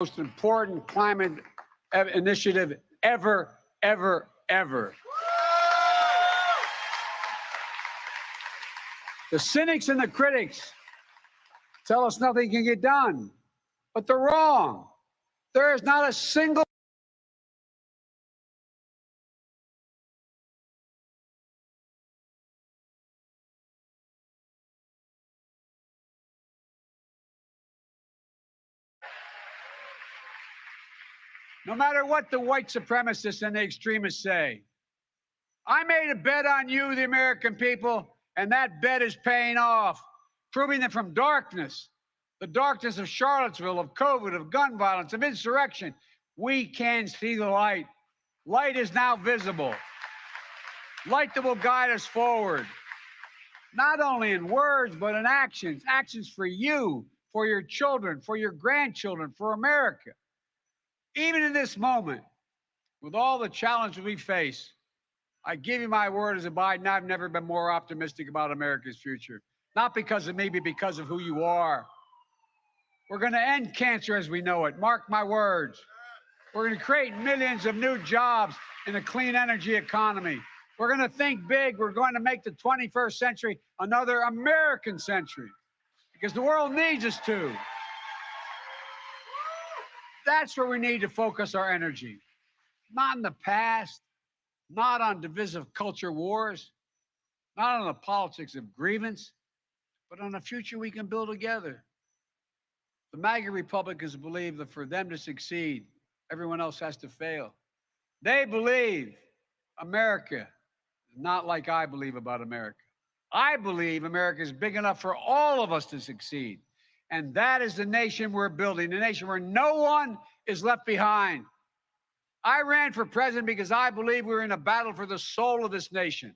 most important climate initiative ever. The cynics and the critics tell us nothing can get done, but they're wrong. There is not a single no matter what the white supremacists and the extremists say. I made a bet on you, the American people, and that bet is paying off, proving that from darkness, the darkness of Charlottesville, of COVID, of gun violence, of insurrection, we can see the light. Light is now visible. Light that will guide us forward, not only in words, but in actions. Actions for you, for your children, for your grandchildren, for America. Even in this moment, with all the challenges we face, I give you my word as a Biden, I've never been more optimistic about America's future. Not because of me, but because of who you are. We're going to end cancer as we know it. Mark my words. We're going to create millions of new jobs in a clean energy economy. We're going to think big. We're going to make the 21st century another American century because the world needs us to. That's where we need to focus our energy. Not in the past, not on divisive culture wars, not on the politics of grievance, but on a future we can build together. The MAGA Republicans believe that for them to succeed, everyone else has to fail. They believe America is not like I believe about America. I believe America is big enough for all of us to succeed. And that is the nation we're building, a nation where no one is left behind. I ran for president because I believe we're in a battle for the soul of this nation.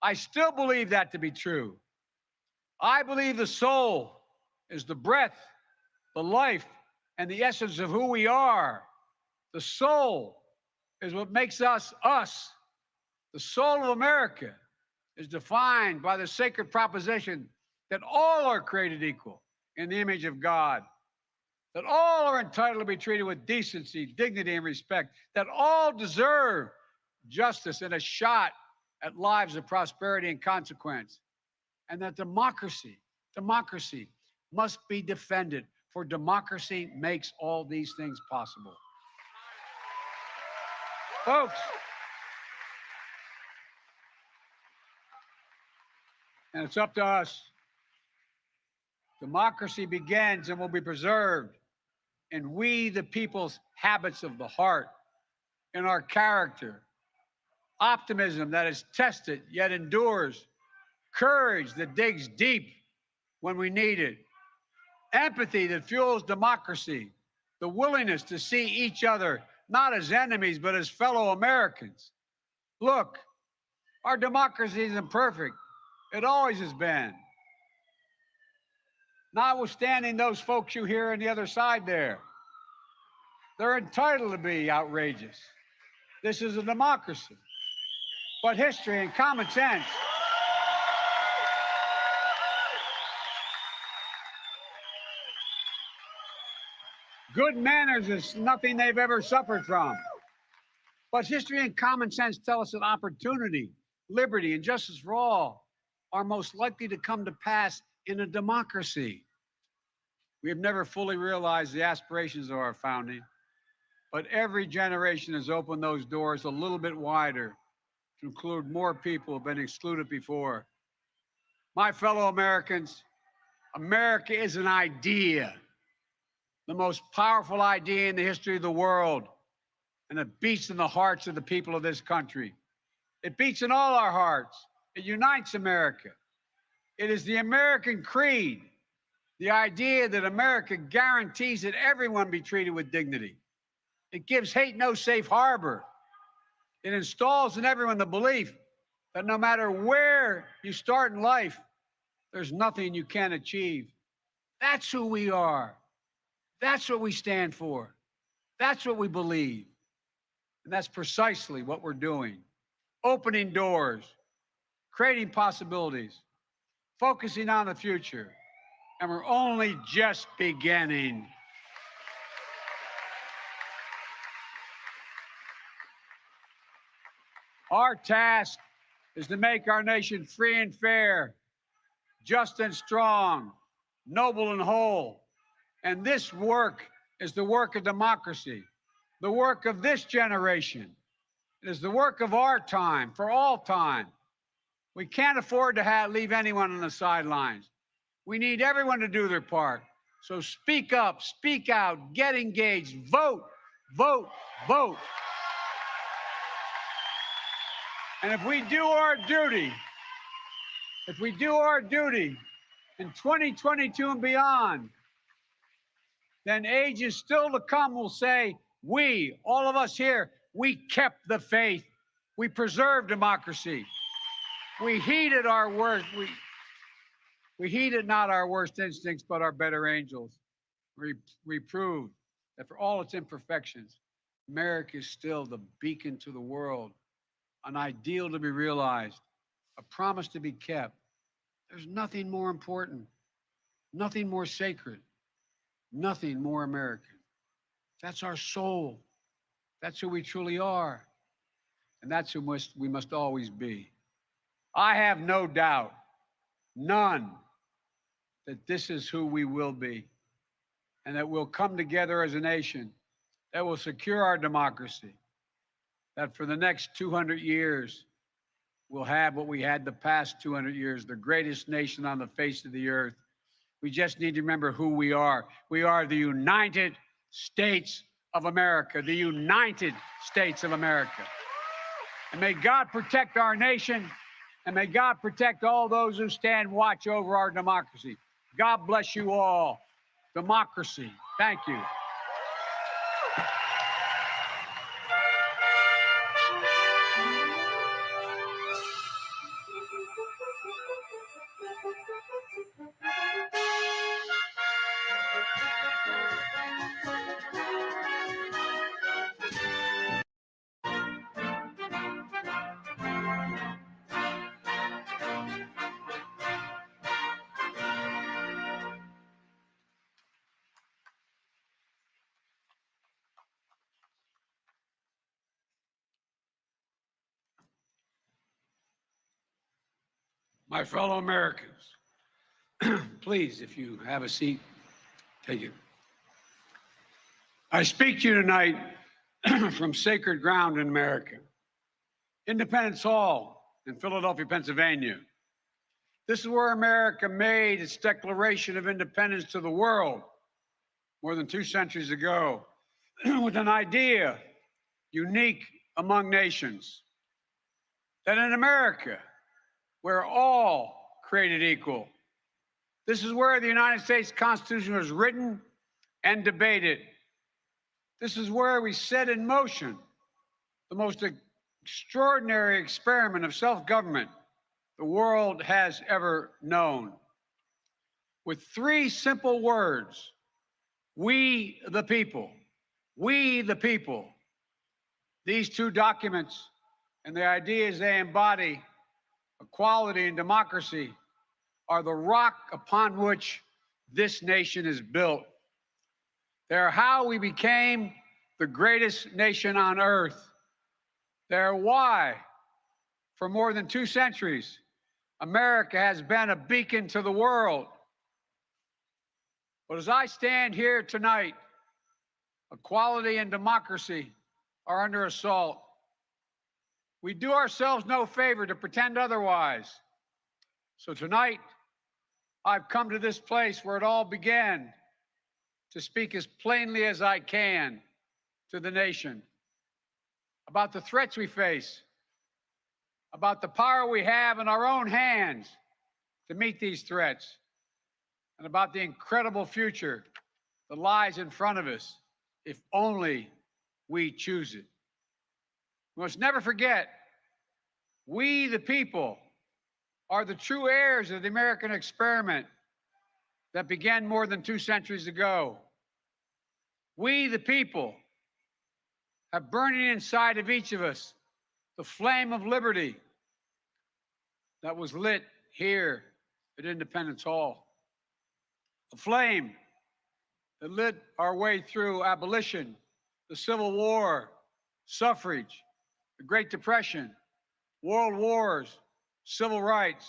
I still believe that to be true. I believe the soul is the breath, the life, and the essence of who we are. The soul is what makes us us. The soul of America is defined by the sacred proposition that all are created equal in the image of God, that all are entitled to be treated with decency, dignity, and respect, that all deserve justice and a shot at lives of prosperity and consequence, and that democracy must be defended, for democracy makes all these things possible. Folks, and it's up to us. Democracy begins and will be preserved in we, the people's habits of the heart, in our character, optimism that is tested yet endures, courage that digs deep when we need it, empathy that fuels democracy, the willingness to see each other not as enemies, but as fellow Americans. Look, our democracy isn't perfect. It always has been. Notwithstanding those folks you hear on the other side there, they're entitled to be outrageous. This is a democracy. But history and common sense good manners is nothing they've ever suffered from. But history and common sense tell us that opportunity, liberty, and justice for all are most likely to come to pass in a democracy. We have never fully realized the aspirations of our founding, but every generation has opened those doors a little bit wider to include more people who have been excluded before. My fellow Americans, America is an idea, the most powerful idea in the history of the world, and it beats in the hearts of the people of this country. It beats in all our hearts. It unites America. It is the American creed, the idea that America guarantees that everyone be treated with dignity. It gives hate no safe harbor. It installs in everyone the belief that no matter where you start in life, there's nothing you can't achieve. That's who we are. That's what we stand for. That's what we believe. And that's precisely what we're doing. Opening doors, creating possibilities, focusing on the future. And we're only just beginning. Our task is to make our nation free and fair, just and strong, noble and whole. And this work is the work of democracy, the work of this generation. It is the work of our time, for all time. We can't afford to leave anyone on the sidelines. We need everyone to do their part. So speak up, speak out, get engaged, vote, vote, vote. And if we do our duty in 2022 and beyond, then ages still to come will say, we, all of us here, we kept the faith. We preserved democracy. We heeded our worst. We heeded not our worst instincts, but our better angels. We proved that for all its imperfections, America is still the beacon to the world, an ideal to be realized, a promise to be kept. There's nothing more important, nothing more sacred, nothing more American. That's our soul. That's who we truly are. And that's who we must always be. I have no doubt, none, that this is who we will be, and that we'll come together as a nation that will secure our democracy, that for the next 200 years, we'll have what we had the past 200 years, the greatest nation on the face of the earth. We just need to remember who we are. We are the United States of America, the United States of America. And may God protect our nation, and may God protect all those who stand watch over our democracy. God bless you all. Democracy. Thank you. My fellow Americans, please, if you have a seat, take it. I speak to you tonight from sacred ground in America, Independence Hall in Philadelphia, Pennsylvania. This is where America made its Declaration of Independence to the world more than 2 centuries ago with an idea unique among nations, that in America, we're all created equal. This is where the United States Constitution was written and debated. This is where we set in motion the most extraordinary experiment of self-government the world has ever known. With 3 simple words: we the people, we the people. These 2 documents and the ideas they embody, equality and democracy, are the rock upon which this nation is built. They're how we became the greatest nation on earth. They're why, for more than 2 centuries, America has been a beacon to the world. But as I stand here tonight, equality and democracy are under assault. We do ourselves no favor to pretend otherwise. So tonight, I've come to this place where it all began to speak as plainly as I can to the nation about the threats we face, about the power we have in our own hands to meet these threats, and about the incredible future that lies in front of us if only we choose it. We must never forget, we the people are the true heirs of the American experiment that began more than 2 centuries ago. We the people have burning inside of each of us the flame of liberty that was lit here at Independence Hall. A flame that lit our way through abolition, the Civil War, suffrage, the Great Depression, world wars, civil rights.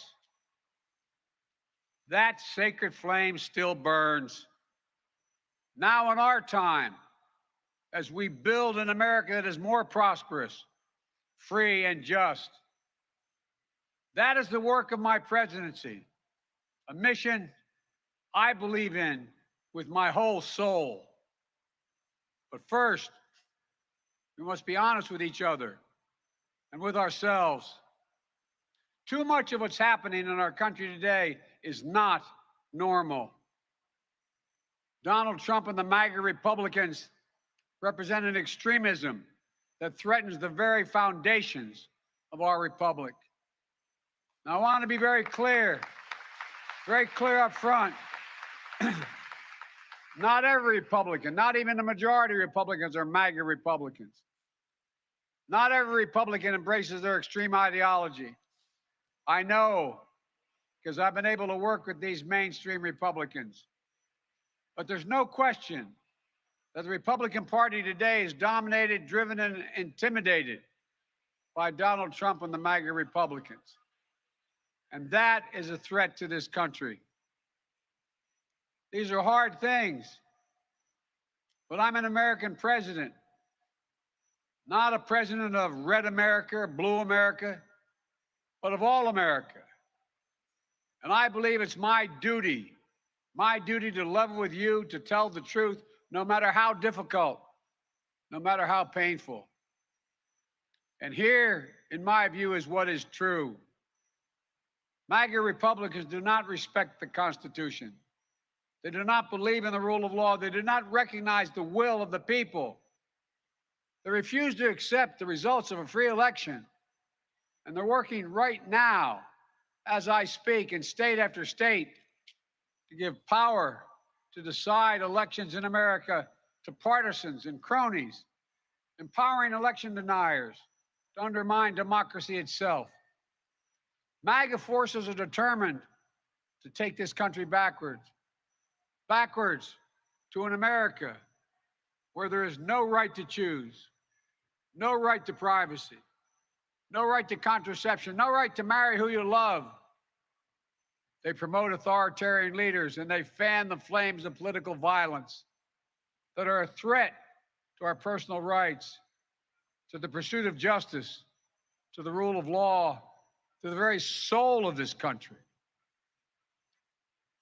That sacred flame still burns. Now in our time, as we build an America that is more prosperous, free, and just. That is the work of my presidency, a mission I believe in with my whole soul. But first, we must be honest with each other and with ourselves. Too much of what's happening in our country today is not normal. Donald Trump and the MAGA Republicans represent an extremism that threatens the very foundations of our republic. Now, I want to be very clear up front. Not every Republican, not even the majority of Republicans are MAGA Republicans. Not every Republican embraces their extreme ideology. I know, because I've been able to work with these mainstream Republicans. But there's no question that the Republican Party today is dominated, driven, and intimidated by Donald Trump and the MAGA Republicans. And that is a threat to this country. These are hard things. But I'm an American president, not a president of red America or blue America, but of all America. And I believe it's my duty to level with you, to tell the truth, no matter how difficult, no matter how painful. And here, in my view, is what is true. MAGA Republicans do not respect the Constitution. They do not believe in the rule of law. They do not recognize the will of the people. They refuse to accept the results of a free election. And they're working right now, as I speak, in state after state, to give power to decide elections in America to partisans and cronies, empowering election deniers to undermine democracy itself. MAGA forces are determined to take this country backwards to an America where there is no right to choose, no right to privacy, no right to contraception, no right to marry who you love. They promote authoritarian leaders and they fan the flames of political violence that are a threat to our personal rights, to the pursuit of justice, to the rule of law, to the very soul of this country.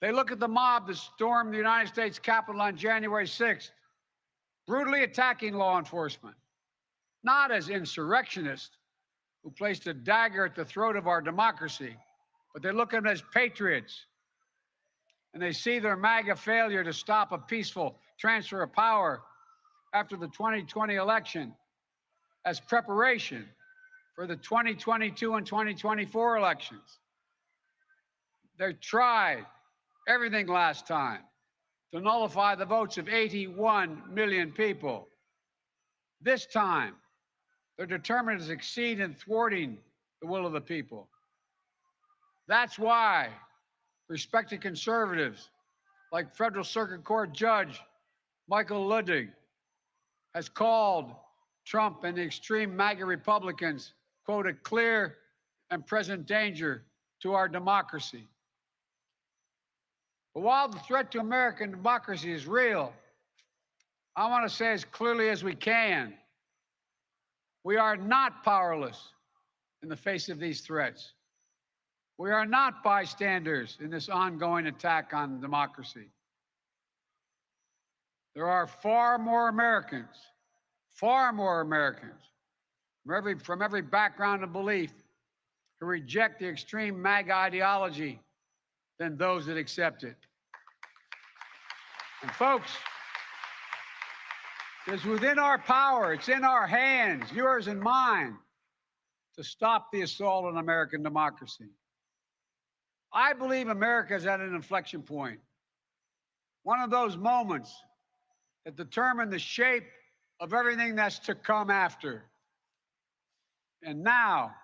They look at the mob that stormed the United States Capitol on January 6th, brutally attacking law enforcement, not as insurrectionists who placed a dagger at the throat of our democracy, but they look at them as patriots. And they see their MAGA failure to stop a peaceful transfer of power after the 2020 election as preparation for the 2022 and 2024 elections. They tried everything last time to nullify the votes of 81 million people. This time, they're determined to succeed in thwarting the will of the people. That's why respected conservatives like Federal Circuit Court Judge Michael Luttig has called Trump and the extreme MAGA Republicans, quote, a clear and present danger to our democracy. But while the threat to American democracy is real, I want to say as clearly as we can, we are not powerless in the face of these threats. We are not bystanders in this ongoing attack on democracy. There are far more Americans from every background and belief who reject the extreme MAGA ideology than those that accept it. And folks, it's within our power, it's in our hands, yours and mine, to stop the assault on American democracy. I believe America is at an inflection point, one of those moments that determine the shape of everything that's to come after. And now,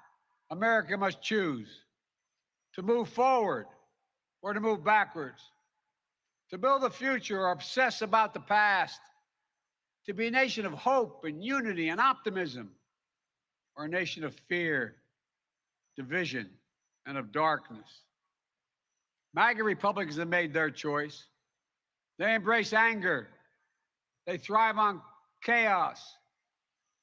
America must choose to move forward or to move backwards, to build a future or obsess about the past, to be a nation of hope and unity and optimism, or a nation of fear division, and of darkness. MAGA Republicans have made their choice. They embrace anger. They thrive on chaos.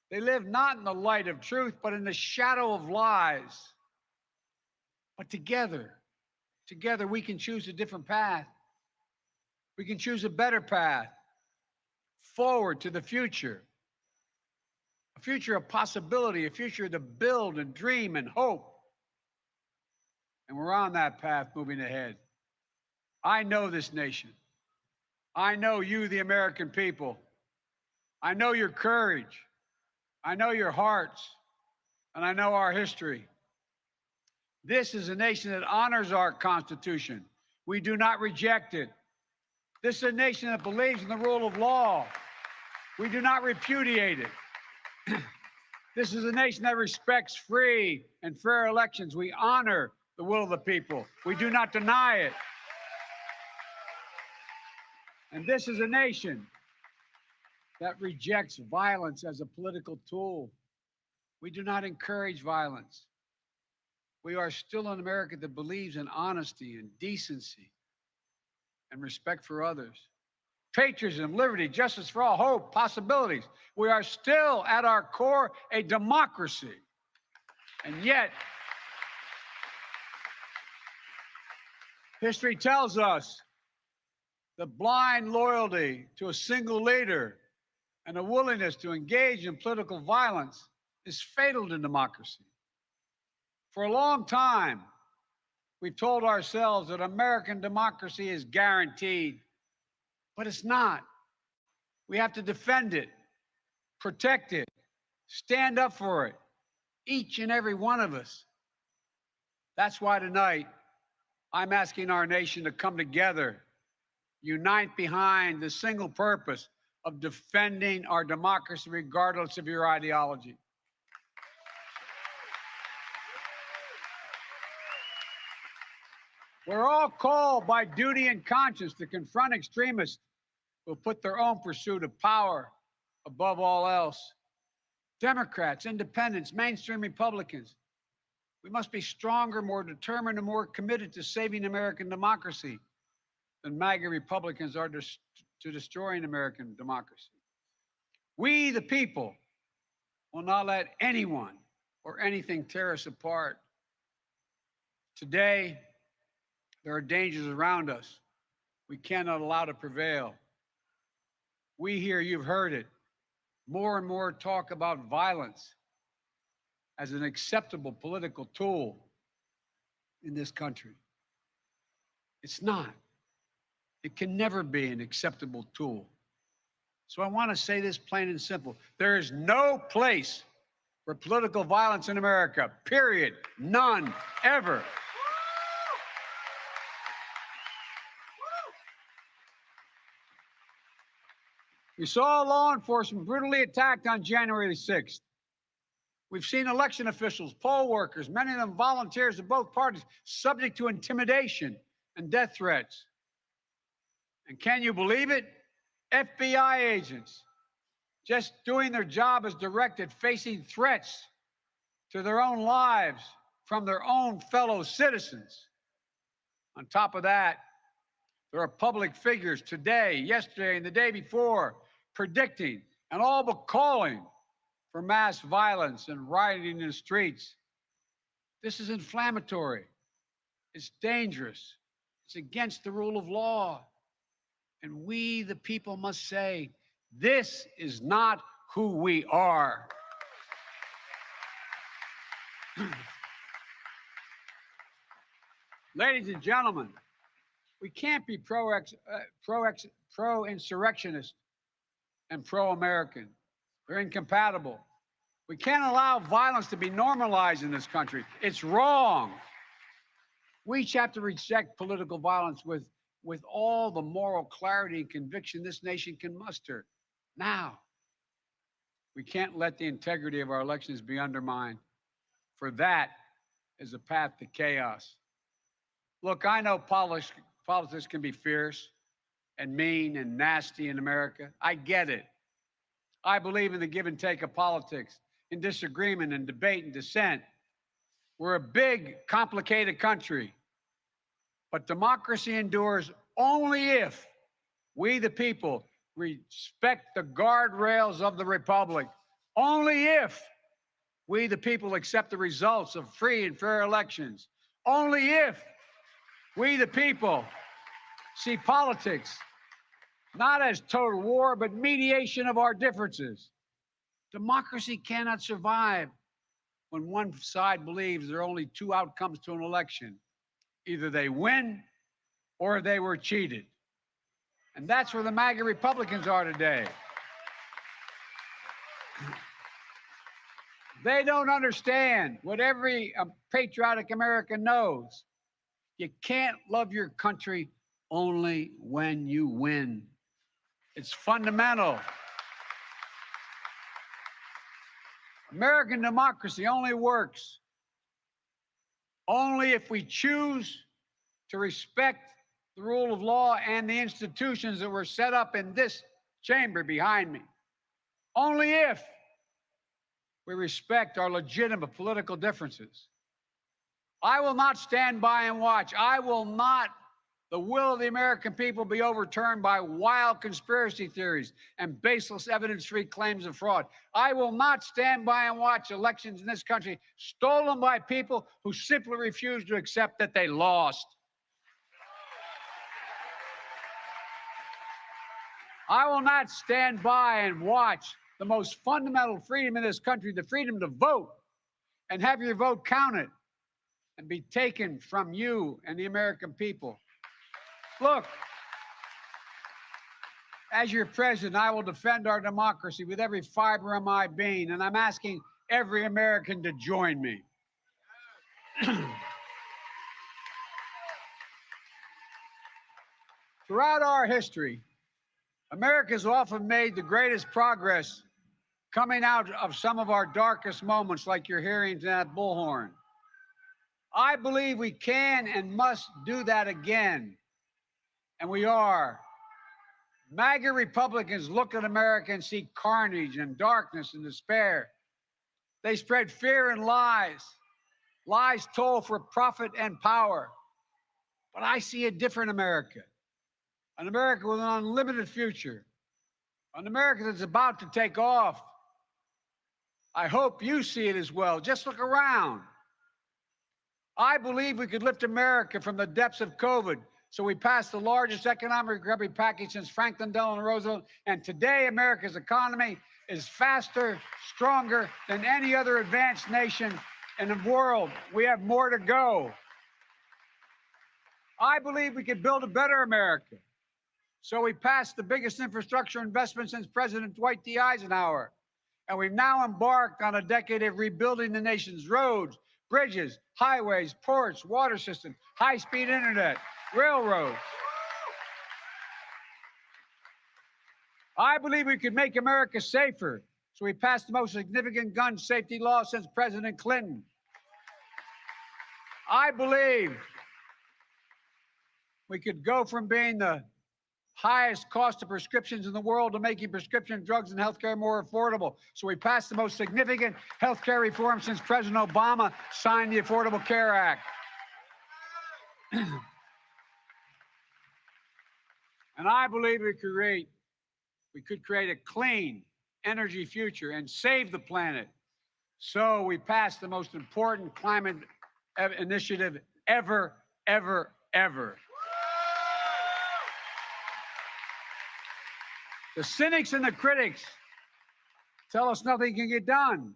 They live not in the light of truth, but in the shadow of lies. But together we can choose a different path. We can choose a better path forward to the future. A future of possibility, a future to build and dream and hope. And we're on that path moving ahead. I know this nation. I know you, the American people. I know your courage. I know your hearts. And I know our history. This is a nation that honors our Constitution. We do not reject it. This is a nation that believes in the rule of law. We do not repudiate it. This is a nation that respects free and fair elections. We honor the will of the people. We do not deny it. And this is a nation that rejects violence as a political tool. We do not encourage violence. We are still an America that believes in honesty and decency and respect for others. Patriotism, liberty, justice for all, hope, possibilities. We are still at our core a democracy. And yet, history tells us the blind loyalty to a single leader and a willingness to engage in political violence is fatal to democracy. For a long time, we've told ourselves that American democracy is guaranteed, but it's not. We have to defend it, protect it, stand up for it, each and every one of us. That's why tonight I'm asking our nation to come together, unite behind the single purpose of defending our democracy regardless of your ideology. We're all called by duty and conscience to confront extremists who put their own pursuit of power above all else. Democrats, independents, mainstream Republicans, we must be stronger, more determined, and more committed to saving American democracy than MAGA Republicans are to destroying American democracy. We, the people, will not let anyone or anything tear us apart. Today, there are dangers around us we cannot allow to prevail. We hear, you've heard it, more and more talk about violence as an acceptable political tool in this country. It's not. It can never be an acceptable tool. So I want to say this plain and simple. There is no place for political violence in America, period. None, ever. We saw law enforcement brutally attacked on January 6th. We've seen election officials, poll workers, many of them volunteers of both parties, subject to intimidation and death threats. And can you believe it? FBI agents, just doing their job as directed, facing threats to their own lives from their own fellow citizens. On top of that, there are public figures today, yesterday, and the day before predicting and all but calling for mass violence and rioting in the streets. This is inflammatory. It's dangerous. It's against the rule of law. And we, the people, must say, this is not who we are. Ladies and gentlemen, we can't be pro-insurrectionist and pro-American. They're incompatible. We can't allow violence to be normalized in this country. It's wrong. We each have to reject political violence with all the moral clarity and conviction this nation can muster. Now, we can't let the integrity of our elections be undermined, for that is a path to chaos. Look, I know politics can be fierce and mean and nasty in America. I get it. I believe in the give and take of politics, in disagreement and debate and dissent. We're a big, complicated country, but democracy endures only if we, the people, respect the guardrails of the republic. Only if we, the people, accept the results of free and fair elections. Only if we, the people, see politics not as total war, but mediation of our differences. Democracy cannot survive when one side believes there are only two outcomes to an election. Either they win or they were cheated. And that's where the MAGA Republicans are today. They don't understand what every patriotic American knows. You can't love your country only when you win. It's fundamental. American democracy only works only if we choose to respect the rule of law and the institutions that were set up in this chamber behind me. Only if we respect our legitimate political differences. I will not stand by and watch. I will not the will of the American people be overturned by wild conspiracy theories and baseless evidence-free claims of fraud. I will not stand by and watch elections in this country stolen by people who simply refuse to accept that they lost. I will not stand by and watch the most fundamental freedom in this country, the freedom to vote, and have your vote counted and be taken from you and the American people. Look, as your president, I will defend our democracy with every fiber of my being, and I'm asking every American to join me. Throughout our history, America has often made the greatest progress coming out of some of our darkest moments, like your hearings at Bullhorn. I believe we can and must do that again. And we are. MAGA Republicans look at America and see carnage and darkness and despair. They spread fear and lies. Lies told for profit and power. But I see a different America. An America with an unlimited future. An America that's about to take off. I hope you see it as well. Just look around. I believe we could lift America from the depths of COVID. So we passed the largest economic recovery package since Franklin Delano Roosevelt. And today, America's economy is faster, stronger than any other advanced nation in the world. We have more to go. I believe we could build a better America. So we passed the biggest infrastructure investment since President Dwight D. Eisenhower. And we've now embarked on a decade of rebuilding the nation's roads, bridges, highways, ports, water systems, high-speed internet, railroads. I believe we could make America safer. So we passed the most significant gun safety law since President Clinton. I believe we could go from being the highest cost of prescriptions in the world to making prescription drugs and healthcare more affordable. So we passed the most significant healthcare reform since President Obama signed the Affordable Care Act. And I believe we could create a clean energy future and save the planet. So we passed the most important climate initiative ever, ever, ever. The cynics and the critics tell us nothing can get done,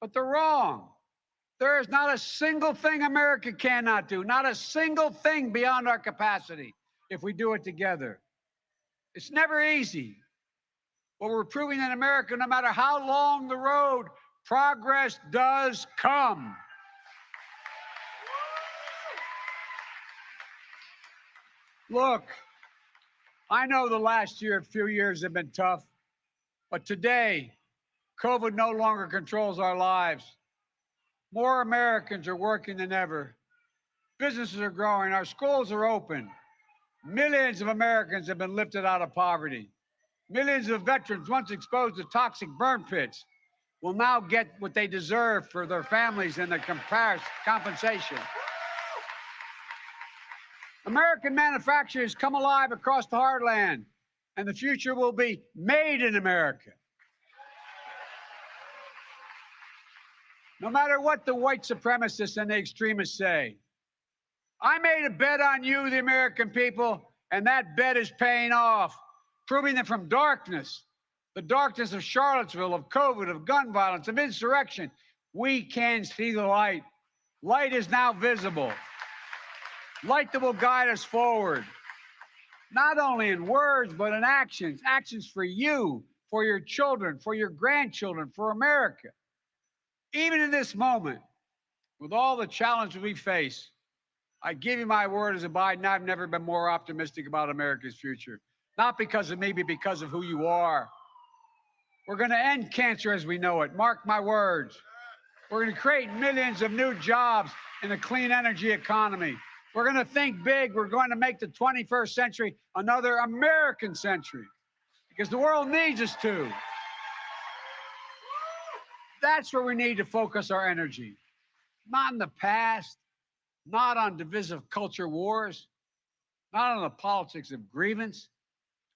but they're wrong. There is not a single thing America cannot do, not a single thing beyond our capacity if we do it together. It's never easy, but we're proving in America, no matter how long the road, progress does come. Look, I know the last few years have been tough, but today, COVID no longer controls our lives. More Americans are working than ever. Businesses are growing. Our schools are open. Millions of Americans have been lifted out of poverty. Millions of veterans once exposed to toxic burn pits will now get what they deserve for their families and the compensation. American manufacturers come alive across the heartland, and the future will be made in America. No matter what the white supremacists and the extremists say, I made a bet on you, the American people, and that bet is paying off, proving that from darkness, the darkness of Charlottesville, of COVID, of gun violence, of insurrection, we can see the light. Light is now visible. Light that will guide us forward, not only in words, but in actions. Actions for you, for your children, for your grandchildren, for America. Even in this moment, with all the challenges we face, I give you my word as a Biden, I've never been more optimistic about America's future. Not because of me, but because of who you are. We're going to end cancer as we know it. Mark my words. We're going to create millions of new jobs in a clean energy economy. We're going to think big. We're going to make the 21st century another American century because the world needs us to. That's where we need to focus our energy. Not in the past, not on divisive culture wars, not on the politics of grievance,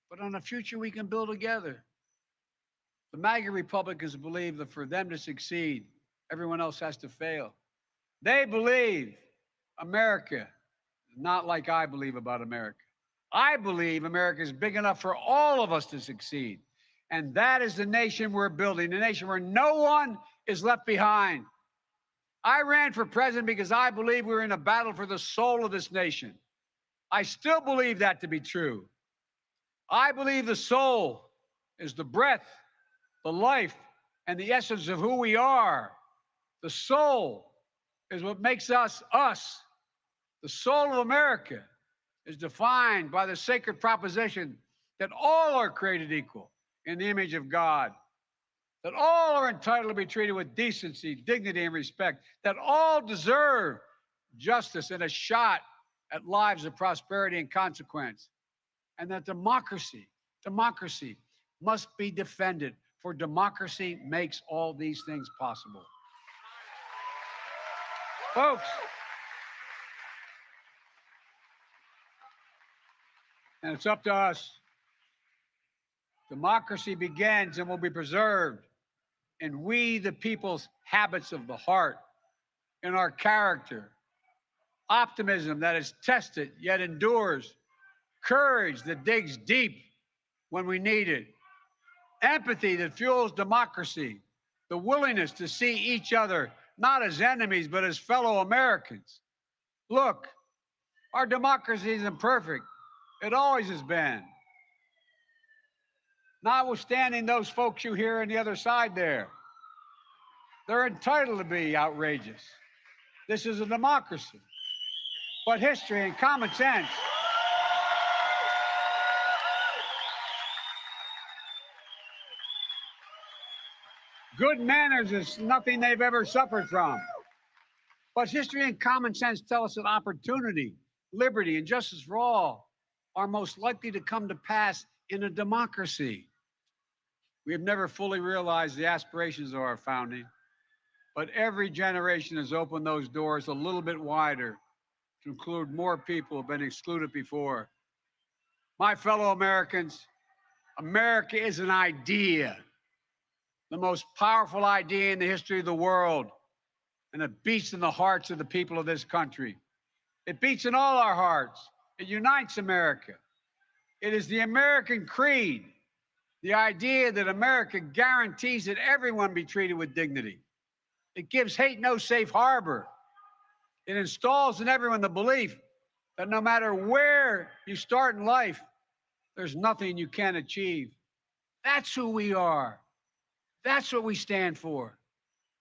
but on a future we can build together. The MAGA Republicans believe that for them to succeed, everyone else has to fail. They believe America is not like I believe about America. I believe America is big enough for all of us to succeed. And that is the nation we're building, a nation where no one is left behind. I ran for president because I believe we're in a battle for the soul of this nation. I still believe that to be true. I believe the soul is the breath, the life, and the essence of who we are. The soul is what makes us us. The soul of America is defined by the sacred proposition that all are created equal in the image of God, that all are entitled to be treated with decency, dignity, and respect, that all deserve justice and a shot at lives of prosperity and consequence, and that democracy must be defended, for democracy makes all these things possible. Folks, and it's up to us. Democracy begins and will be preserved in we, the people's habits of the heart, in our character, optimism that is tested yet endures, courage that digs deep when we need it, empathy that fuels democracy, the willingness to see each other not as enemies, but as fellow Americans. Look, our democracy isn't perfect. It always has been. Notwithstanding those folks you hear on the other side there, they're entitled to be outrageous. This is a democracy. But history and common sense good manners is nothing they've ever suffered from. But history and common sense tell us that opportunity, liberty, and justice for all are most likely to come to pass in a democracy. We have never fully realized the aspirations of our founding, but every generation has opened those doors a little bit wider to include more people who have been excluded before. My fellow Americans, America is an idea, the most powerful idea in the history of the world, and it beats in the hearts of the people of this country. It beats in all our hearts. It unites America. It is the American creed, the idea that America guarantees that everyone be treated with dignity. It gives hate no safe harbor. It installs in everyone the belief that no matter where you start in life, there's nothing you can't achieve. That's who we are. That's what we stand for.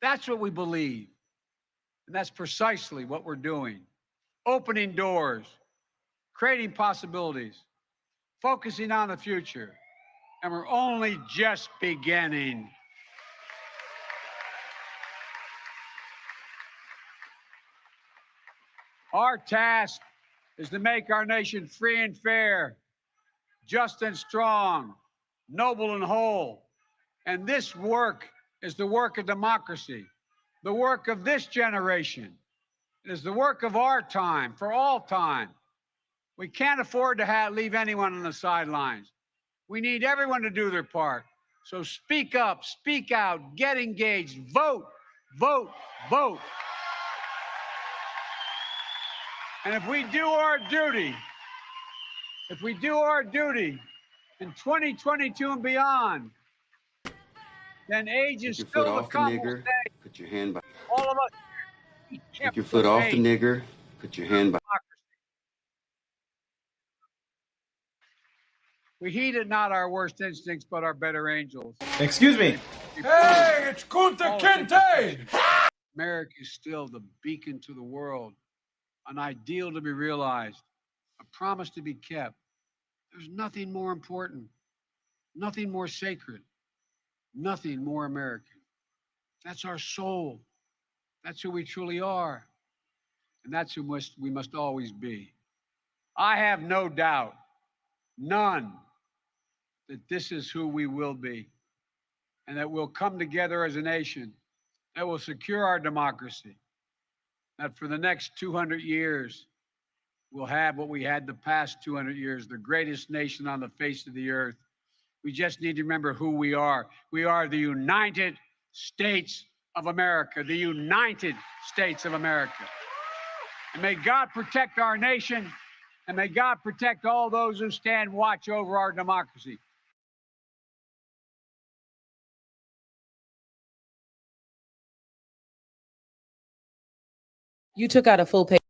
That's what we believe. And that's precisely what we're doing. Opening doors, creating possibilities, focusing on the future. And we're only just beginning. Our task is to make our nation free and fair, just and strong, noble and whole. And this work is the work of democracy, the work of this generation. It is the work of our time, for all time. We can't afford to leave anyone on the sidelines. We need everyone to do their part. So speak up, speak out, get engaged, vote, vote, vote. And if we do our duty in 2022 and beyond, then age is still the common thing. Put your hand by. All of us. Take your foot off the nigger. Put your hand by. We heeded not our worst instincts, but our better angels. Excuse me. Hey, it's Kunta Kinte! America is still the beacon to the world, an ideal to be realized, a promise to be kept. There's nothing more important, nothing more sacred, nothing more American. That's our soul. That's who we truly are. And that's who we must always be. I have no doubt, none, that this is who we will be, and that we'll come together as a nation that will secure our democracy, that for the next 200 years, we'll have what we had the past 200 years, the greatest nation on the face of the earth. We just need to remember who we are. We are the United States of America, the United States of America. And may God protect our nation, and may God protect all those who stand watch over our democracy. You took out a full page.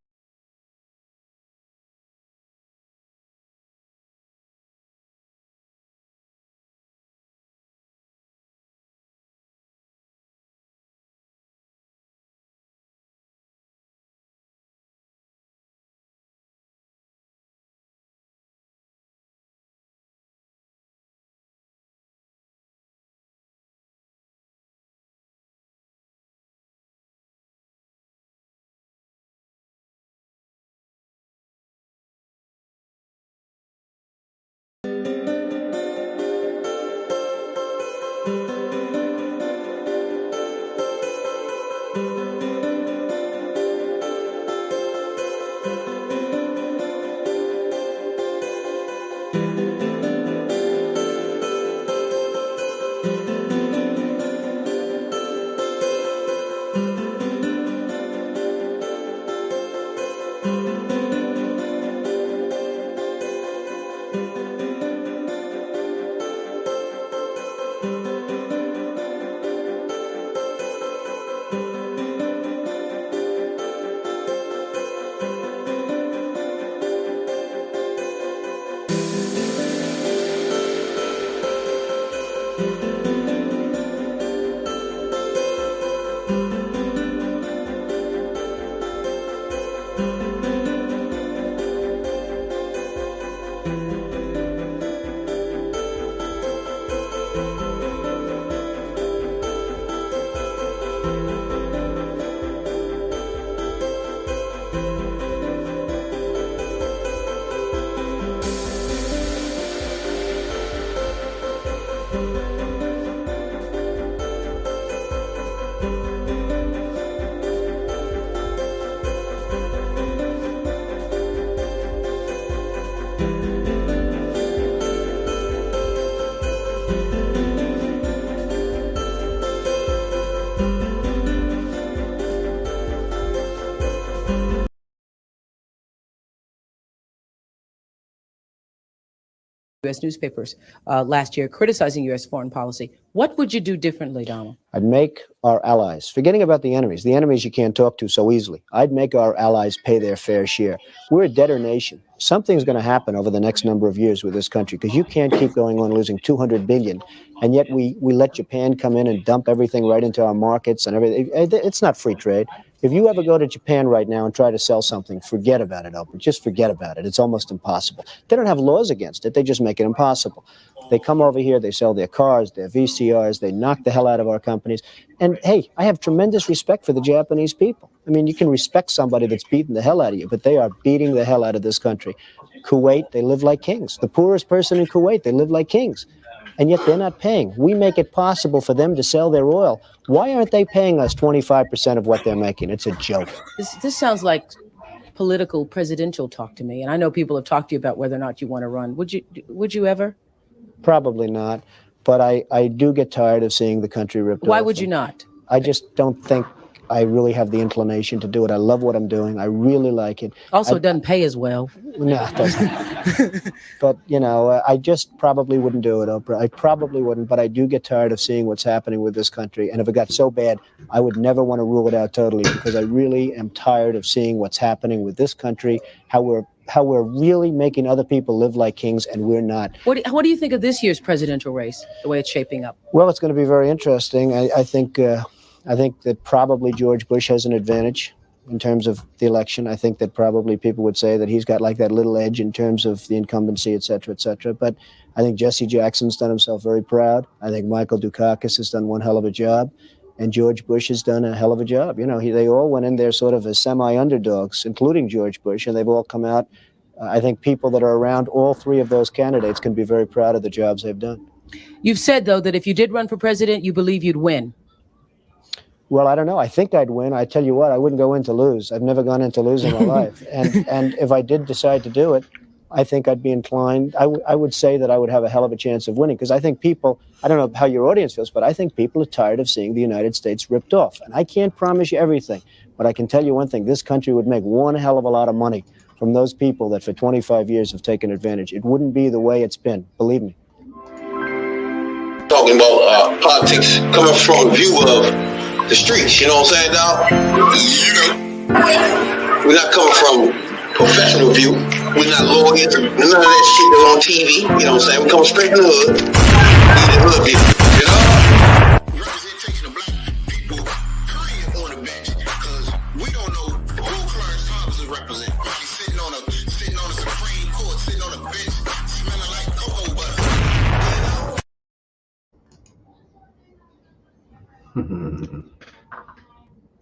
U.S. newspapers last year criticizing U.S. foreign policy. What would you do differently, Donald? I'd make our allies, forgetting about the enemies you can't talk to so easily, I'd make our allies pay their fair share. We're a debtor nation. Something's going to happen over the next number of years with this country, because you can't keep going on losing $200 billion, and yet we let Japan come in and dump everything right into our markets and everything. It's not free trade. If you ever go to Japan right now and try to sell something, forget about it, Oprah. Just forget about it. It's almost impossible. They don't have laws against it. They just make it impossible. They come over here, they sell their cars, their VCRs, they knock the hell out of our companies. And hey, I have tremendous respect for the Japanese people. I mean, you can respect somebody that's beating the hell out of you, but they are beating the hell out of this country. Kuwait, they live like kings. The poorest person in Kuwait, they live like kings. and yet they're not paying. We make it possible for them to sell their oil. Why aren't they paying us 25% of what they're making? It's a joke. This sounds like political presidential talk to me. And I know people have talked to you about whether or not you want to run. Would you ever? Probably not. But I do get tired of seeing the country ripped off. Why would you not? I just don't think I really have the inclination to do it. I love what I'm doing. I really like it. Also, it doesn't pay as well. No, it doesn't. But, you know, I just probably wouldn't do it, Oprah. I probably wouldn't, but I do get tired of seeing what's happening with this country. And if it got so bad, I would never want to rule it out totally, because I really am tired of seeing what's happening with this country, how we're really making other people live like kings, and we're not. What do you think of this year's presidential race, the way it's shaping up? Well, it's going to be very interesting. I think that probably George Bush has an advantage in terms of the election. I think that probably people would say that he's got like that little edge in terms of the incumbency, et cetera, et cetera. But I think Jesse Jackson's done himself very proud. I think Michael Dukakis has done one hell of a job. And George Bush has done a hell of a job. You know, they all went in there sort of as semi-underdogs, including George Bush, and they've all come out. I think people that are around all three of those candidates can be very proud of the jobs they've done. You've said, though, that if you did run for president, you believe you'd win. Well, I don't know. I think I'd win. I tell you what, I wouldn't go in to lose. I've never gone in to lose in my life. And if I did decide to do it, I think I'd be inclined. I would say that I would have a hell of a chance of winning, because I think people, I don't know how your audience feels, but I think people are tired of seeing the United States ripped off. And I can't promise you everything, but I can tell you one thing. This country would make one hell of a lot of money from those people that for 25 years have taken advantage. It wouldn't be the way it's been, believe me. Talking about politics coming from a view of the streets, you know what I'm saying, dog? We're not coming from professional view. We're not lawyers, none of that shit that's on TV, you know what I'm saying? We come straight from the hood. We the hood view, you know? Representation of black people, period, on the bench, because we don't know who Clarence Thomas is representing. He's sitting on the Supreme Court, sitting on a bench, smelling like cocoa butter.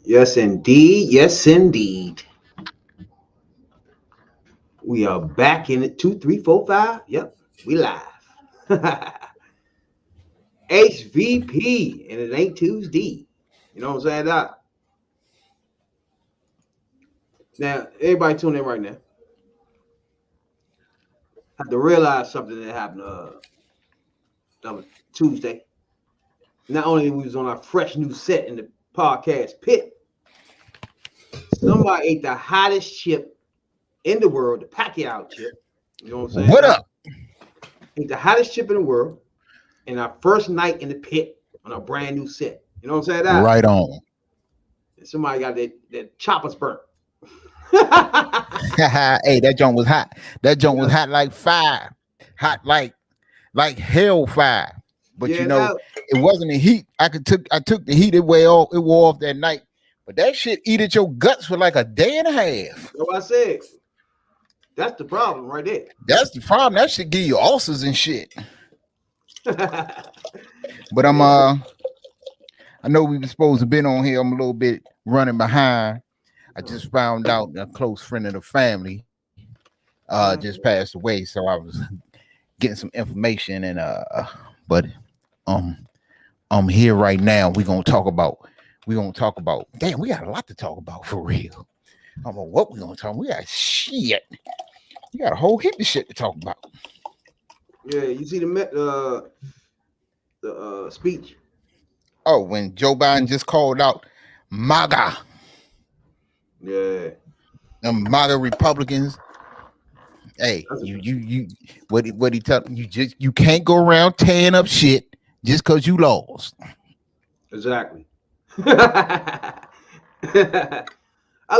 Yes, indeed. Yes, indeed. We are back in it. 2, 3, 4, 5. Yep, we live. HVP, and it ain't Tuesday. You know what I'm saying, Doc? Now, everybody tune in right now. Have to realize something that happened that was Tuesday. Not only we was on our fresh new set in the podcast pit, somebody ate the hottest chip in the world, the Pacquiao chip. You know what I'm saying? What up? Ate the hottest chip in the world in our first night in the pit on a brand new set. You know what I'm saying? That? Right on. And somebody got that choppers burnt. Hey, that joint was hot. That joint was hot like fire. Hot like hellfire. But Yeah, you know, that- it wasn't the heat. I took the heat away. It wore off that night. But that shit eated your guts for like a day and a half. That's what I said. That's the problem right there. That's the problem. That should give you ulcers and shit. But I know we were supposed to been on here. I'm a little bit running behind. I just found out a close friend of the family just passed away, so I was getting some information, and but I'm here right now. We're gonna talk about. Damn, we got a lot to talk about for real. I don't know what we're gonna talk. We got shit. We got a whole heap of shit to talk about. Yeah, you see the speech. Oh, when Joe Biden just called out MAGA, Yeah. them MAGA Republicans. Hey, you what he tell you can't go around tearing up shit just because you lost. Exactly. I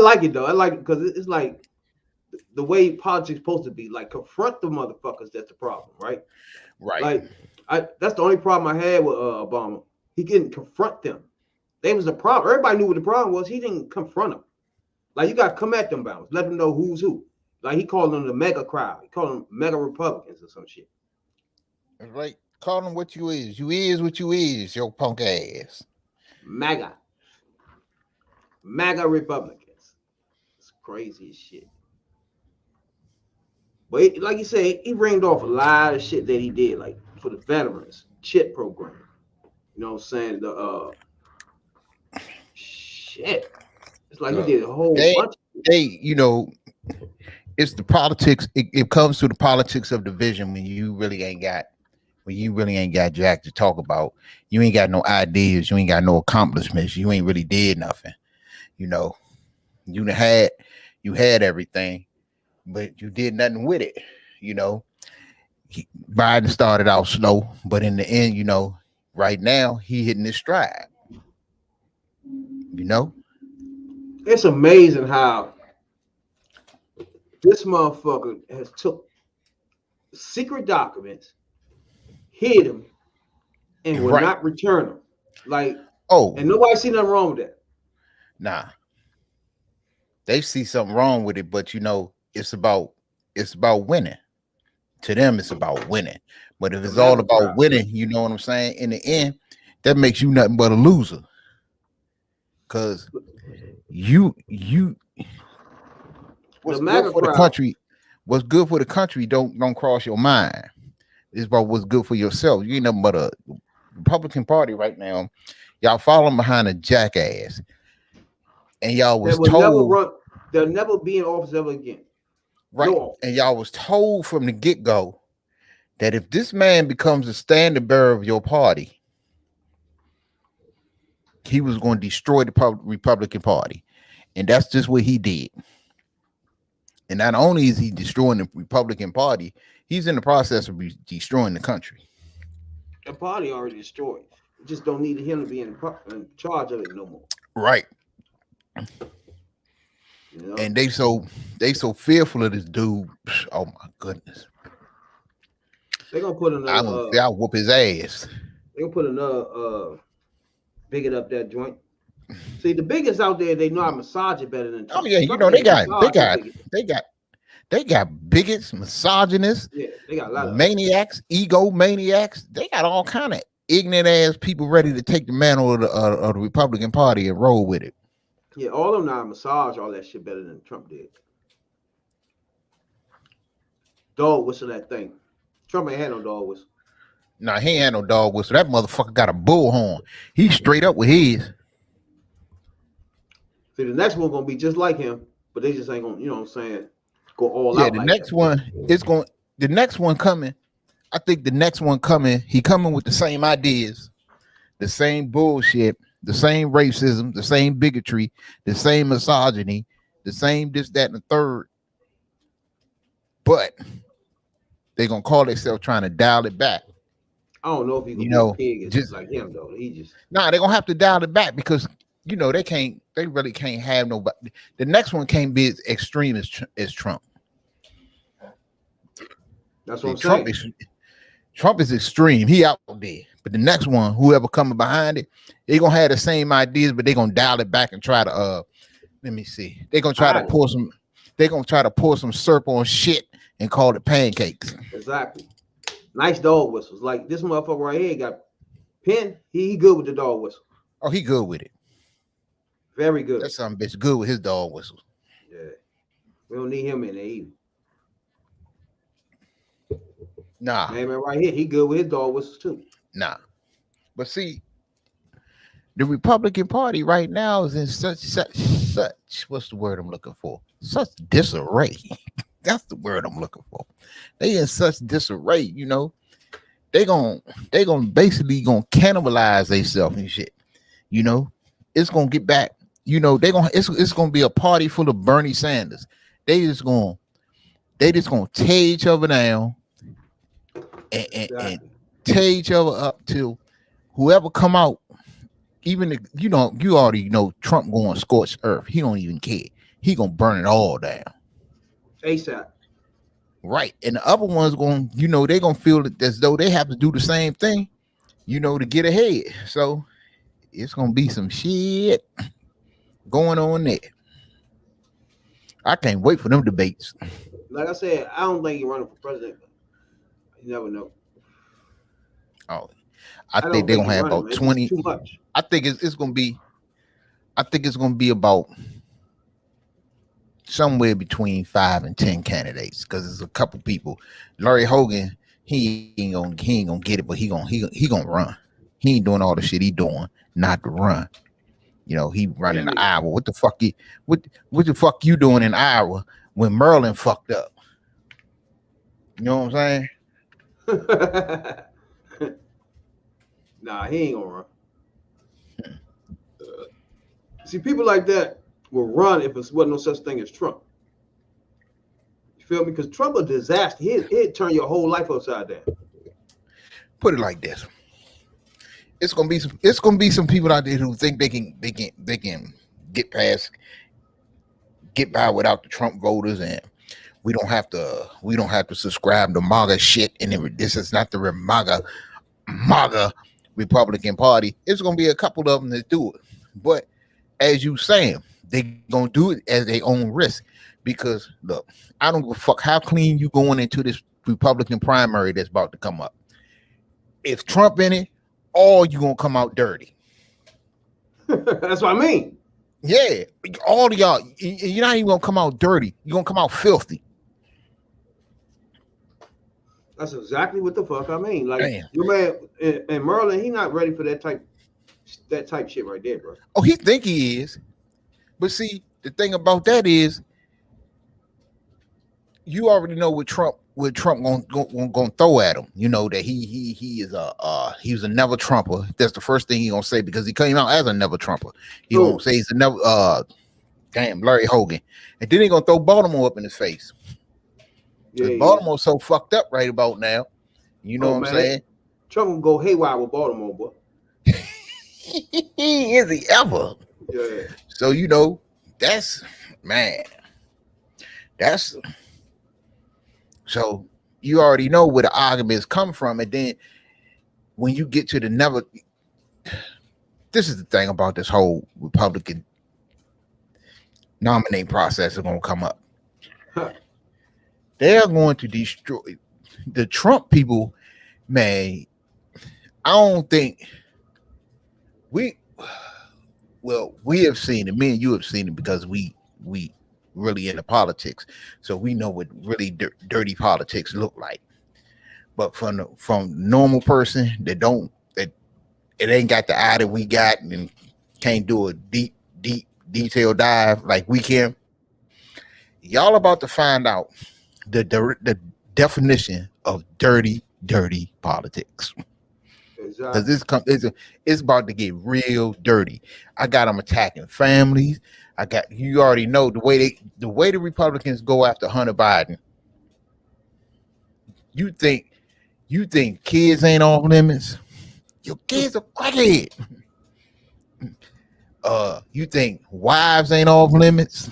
like it though. I like it because it's like the way politics supposed to be. Like, confront the motherfuckers. That's the problem, right? Right. Like, that's the only problem I had with Obama. He didn't confront them. They was the problem. Everybody knew what the problem was. He didn't confront them. Like, you got to come at them about it. Let them know who's who. Like, he called them the mega crowd. He called them mega Republicans or some shit. Right. Call them what you is. You is what you is, your punk ass. MAGA Republicans. It's crazy as shit. But like you say, he ringed off a lot of shit that he did. Like, for the veterans, CHIP program. You know what I'm saying? The shit. It's like he did a whole bunch. They, you know, it's the politics. It comes to the politics of division when you really ain't got jack to talk about. You ain't got no ideas. You ain't got no accomplishments. You ain't really did nothing. You know, you had everything, but you did nothing with it. You know, Biden started out slow, but in the end, you know, right now he hitting his stride. You know, it's amazing how this motherfucker has took secret documents, hid them, and will not return them. Like, and nobody see nothing wrong with that. Nah, they see something wrong with it, but you know, it's about winning. To them, it's about winning. But if it's all about winning, you know what I'm saying? In the end, that makes you nothing but a loser. Cause what's good for the country, don't cross your mind. It's about what's good for yourself. You ain't nothing but a Republican Party right now. Y'all following behind a jackass. And y'all was told they'll never be in office ever again. Right. No. And y'all was told from the get-go that if this man becomes a standard bearer of your party, he was going to destroy the Republican Party. And that's just what he did. And not only is he destroying the Republican Party, he's in the process of destroying the country. The party already destroyed. You just don't need him to be in charge of it no more. Right. You know? And they so fearful of this dude. Oh my goodness. They're gonna put another I'll whoop his ass. They're gonna put another bigot up that joint. See, the bigots out there, they know how to massage it better than Trump. Oh yeah, you know they got bigots, misogynists, yeah, they got a lot of maniacs, egomaniacs. They got all kind of ignorant ass people ready to take the mantle of the Republican Party and roll with it. Yeah, all of them now massage all that shit better than Trump did. Dog whistle that thing. Trump ain't had no dog whistle. Nah, he ain't had no dog whistle. That motherfucker got a bullhorn. He's straight up with his. See, the next one gonna be just like him, but they just ain't gonna, you know what I'm saying, go all out. Yeah, the next one is going. The next one coming. I think the next one coming. He coming with the same ideas, the same bullshit, the same racism, the same bigotry, the same misogyny, the same this, that, and the third. But they're gonna call themselves trying to dial it back. I don't know if he can be a pig just like him though. They're gonna have to dial it back because you know they really can't have nobody. The next one can't be as extreme as Trump. That's what I'm saying. Trump is extreme. He out there. But the next one, whoever coming behind it, they're gonna have the same ideas, but they're gonna dial it back and try to let me see. They're gonna try to pour some syrup on shit and call it pancakes. Exactly. Nice dog whistles. Like this motherfucker right here got Penn. He good with the dog whistle. Oh, he good with it. Very good. That some bitch good with his dog whistles. Yeah. We don't need him in there either. Nah. Man, right here, he good with his dog whistles too. Nah. But see, the Republican Party right now is in such what's the word I'm looking for? Such disarray. That's the word I'm looking for. They in such disarray, you know. They basically gonna cannibalize themselves and shit. You know, it's gonna get back. You know, it's gonna be a party full of Bernie Sanders. They just gonna tear each other down and tear each other up till whoever come out. Even if, you already know Trump going scorched earth. He don't even care. He gonna burn it all down. ASAP. Right. And the other ones they're gonna feel as though they have to do the same thing, to get ahead. So it's gonna be some shit going on there. I can't wait for them debates. Like I said, I don't think he's running for president. You never know. Oh, I think they're gonna have about 20. Too much. I think it's gonna be about somewhere between 5 and 10 candidates, because there's a couple people. Larry Hogan he ain't gonna get it, but he gonna run. He ain't doing all the shit he doing not to run. You know, he running Iowa. What the fuck what the fuck you doing in Iowa when Merlin fucked up? You know what I'm saying? Nah, he ain't gonna run. See, people like that will run if it wasn't no such thing as Trump. You feel me? Because Trump a disaster. He'd turn your whole life upside down. Put it like this. It's gonna be some people out there who think they can get by without the Trump voters, and we don't have to subscribe to MAGA shit, and this is not the MAGA Republican Party. It's gonna be a couple of them that do it, but as you saying, they gonna do it at their own risk, because look, I don't give a fuck how clean you going into this Republican primary that's about to come up. If Trump in it, all you gonna come out dirty. That's what I mean. Yeah, all of y'all, you're not even gonna come out dirty. You're gonna come out filthy. That's exactly what the fuck I mean. Like, Damn. your man and Merlin, he not ready for that type shit right there, bro. Oh, he think he is, but see, the thing about that is, you already know what Trump gonna throw at him. You know that he was a never Trumper. That's the first thing he gonna say, because he came out as a never Trumper. He gonna say he's a never Larry Hogan, and then he gonna throw Baltimore up in his face. Yeah, Baltimore's so fucked up right about now. You know what I'm saying? Trump will go haywire with Baltimore, boy. Is he ever? Yeah. So you know so you already know where the arguments come from, and then when you get to the never, this is the thing about this whole Republican nominating process is going to come up. They're going to destroy the Trump people, man. I don't think we have seen it. Me and you have seen it, because we really into politics, so we know what really dirty politics look like. But from normal person that it ain't got the eye that we got and can't do a deep detailed dive like we can, y'all about to find out the definition of dirty politics. Because it's about to get real dirty. I got them attacking families. You already know the way the Republicans go after Hunter Biden. You think kids ain't off limits? Your kids are crackhead. You think wives ain't off limits?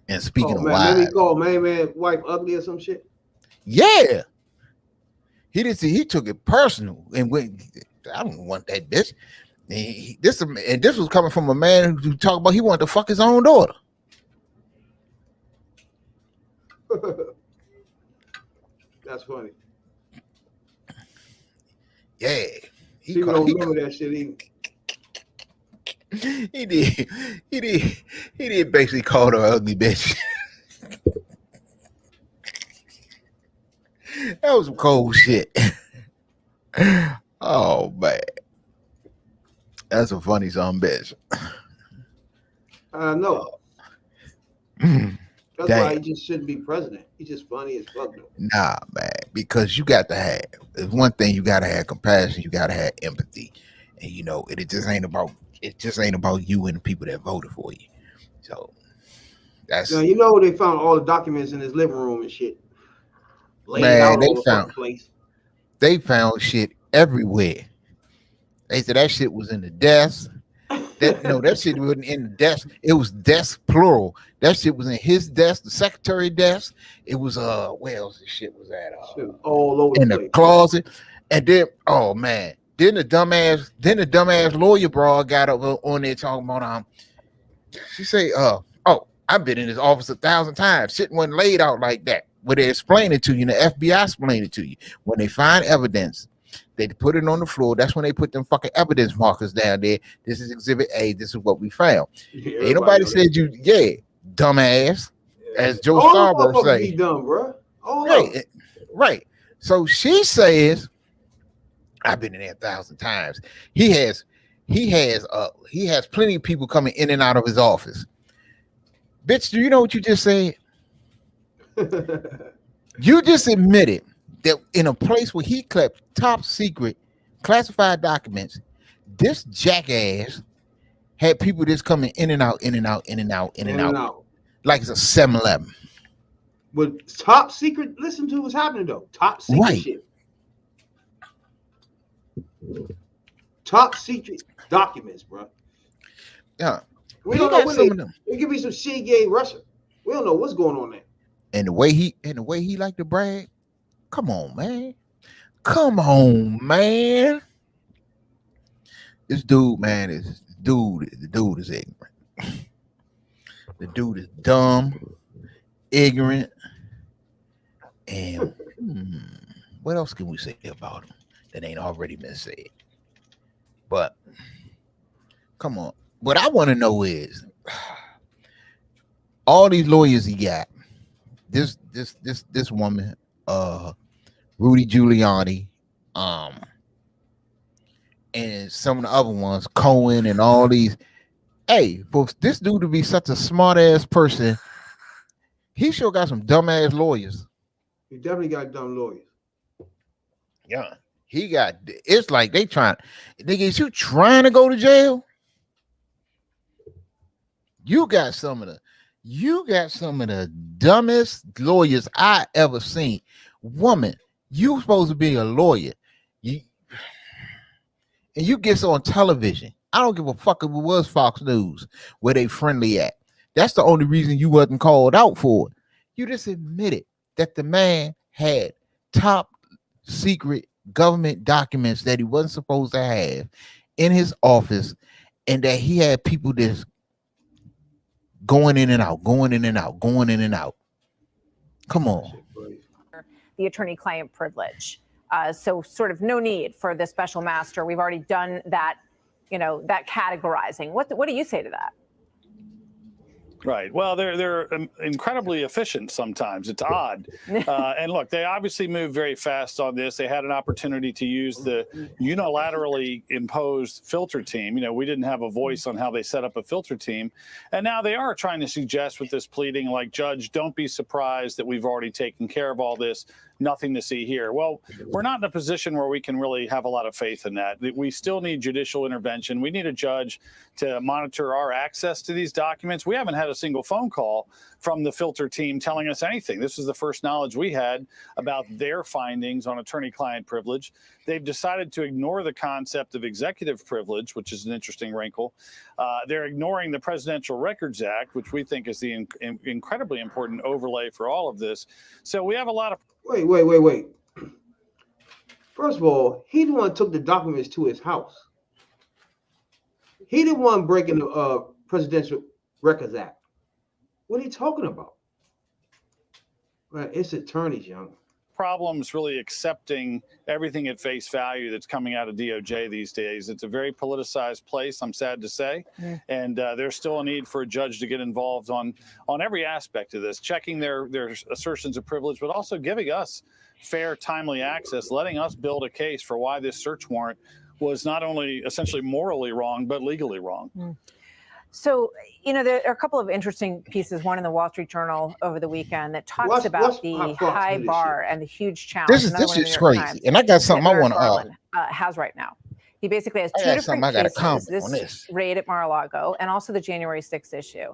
And speaking of wives, maybe call man wife ugly or some shit. Yeah, he took it personal and went. I don't want that bitch. This was coming from a man who talked about he wanted to fuck his own daughter. That's funny. Yeah, People don't remember that shit either. He did basically call her ugly bitch. That was some cold shit. Oh man, that's a funny son bitch. I know. That's why he just shouldn't be president. He's just funny as fuck though. Nah, man, because you got to have, there's one thing, you got to have compassion, you got to have empathy, and you know it just ain't about you and the people that voted for you. So that's now, you know, they found all the documents in his living room and shit. Man, they found shit everywhere. They said that shit was in the desk. That shit wasn't in the desk. It was desk plural. That shit was in his desk, the secretary desk. It was where else this shit was at? All over in the closet. And then then the dumbass lawyer broad got up on there talking about she say I've been in his office 1,000 times. Shit wasn't laid out like that. Where they explain it to you, and the FBI explain it to you. When they find evidence, they put it on the floor. That's when they put them fucking evidence markers down there. This is exhibit A. This is what we found. Yeah, ain't nobody said dumbass, as Joe Scarborough say. Dumb, bro. Right. So she says, I've been in there 1,000 times. He has plenty of people coming in and out of his office. Bitch, do you know what you just said? You just admitted that in a place where he kept top secret classified documents, this jackass had people just coming in and out, in and out, in and out, in and out, like it's a 7-Eleven. But top secret, listen to what's happening though. Top secret Right. shit. Top secret documents, bro. Yeah. We He don't got know what some they, of them. it could be some shit gay Russia. We don't know what's going on there. And the way he like to brag, come on, man. Come on, man. This dude, man, the dude is ignorant. The dude is dumb, ignorant, and what else can we say about him that ain't already been said? But come on. What I want to know is all these lawyers he got. This woman, Rudy Giuliani, and some of the other ones, Cohen and all these. Hey, folks, this dude to be such a smart ass person, he sure got some dumb ass lawyers. You definitely got dumb lawyers. Yeah, he got. It's like they trying. Nigga, is you trying to go to jail? You got some of the dumbest lawyers I ever seen. Woman, you supposed to be a lawyer. And you get on television. I don't give a fuck if it was Fox News where they friendly at. That's the only reason you wasn't called out for it. You just admitted that the man had top secret government documents that he wasn't supposed to have in his office, and that he had people just going in and out, going in and out, going in and out. Come on. The attorney-client privilege. So sort of no need for the special master. We've already done that, that categorizing. What do you say to that? Right. Well, they're incredibly efficient sometimes. It's odd. And look, they obviously moved very fast on this. They had an opportunity to use the unilaterally imposed filter team. We didn't have a voice on how they set up a filter team. And now they are trying to suggest with this pleading, like, Judge, don't be surprised that we've already taken care of all this. Nothing to see here. Well, we're not in a position where we can really have a lot of faith in that. We still need judicial intervention. We need a judge to monitor our access to these documents. We haven't had a single phone call from the filter team telling us anything. This is the first knowledge we had about their findings on attorney-client privilege. They've decided to ignore the concept of executive privilege, which is an interesting wrinkle. They're ignoring the Presidential Records Act, which we think is the incredibly important overlay for all of this. So we have a lot of... Wait. First of all, he the one who took the documents to his house. He the one breaking the Presidential Records Act. What are you talking about? Right, it's attorneys, young. Problems really accepting everything at face value that's coming out of DOJ these days. It's a very politicized place, I'm sad to say. Yeah. And there's still a need for a judge to get involved on every aspect of this, checking their assertions of privilege, but also giving us fair, timely access, letting us build a case for why this search warrant was not only essentially morally wrong, but legally wrong. Mm. So, there are a couple of interesting pieces, one in the Wall Street Journal over the weekend that talks about the high bar and the huge challenge. This is crazy. And I got something I want to has right now. He basically has two different cases, this raid at Mar-a-Lago and also the January 6th issue,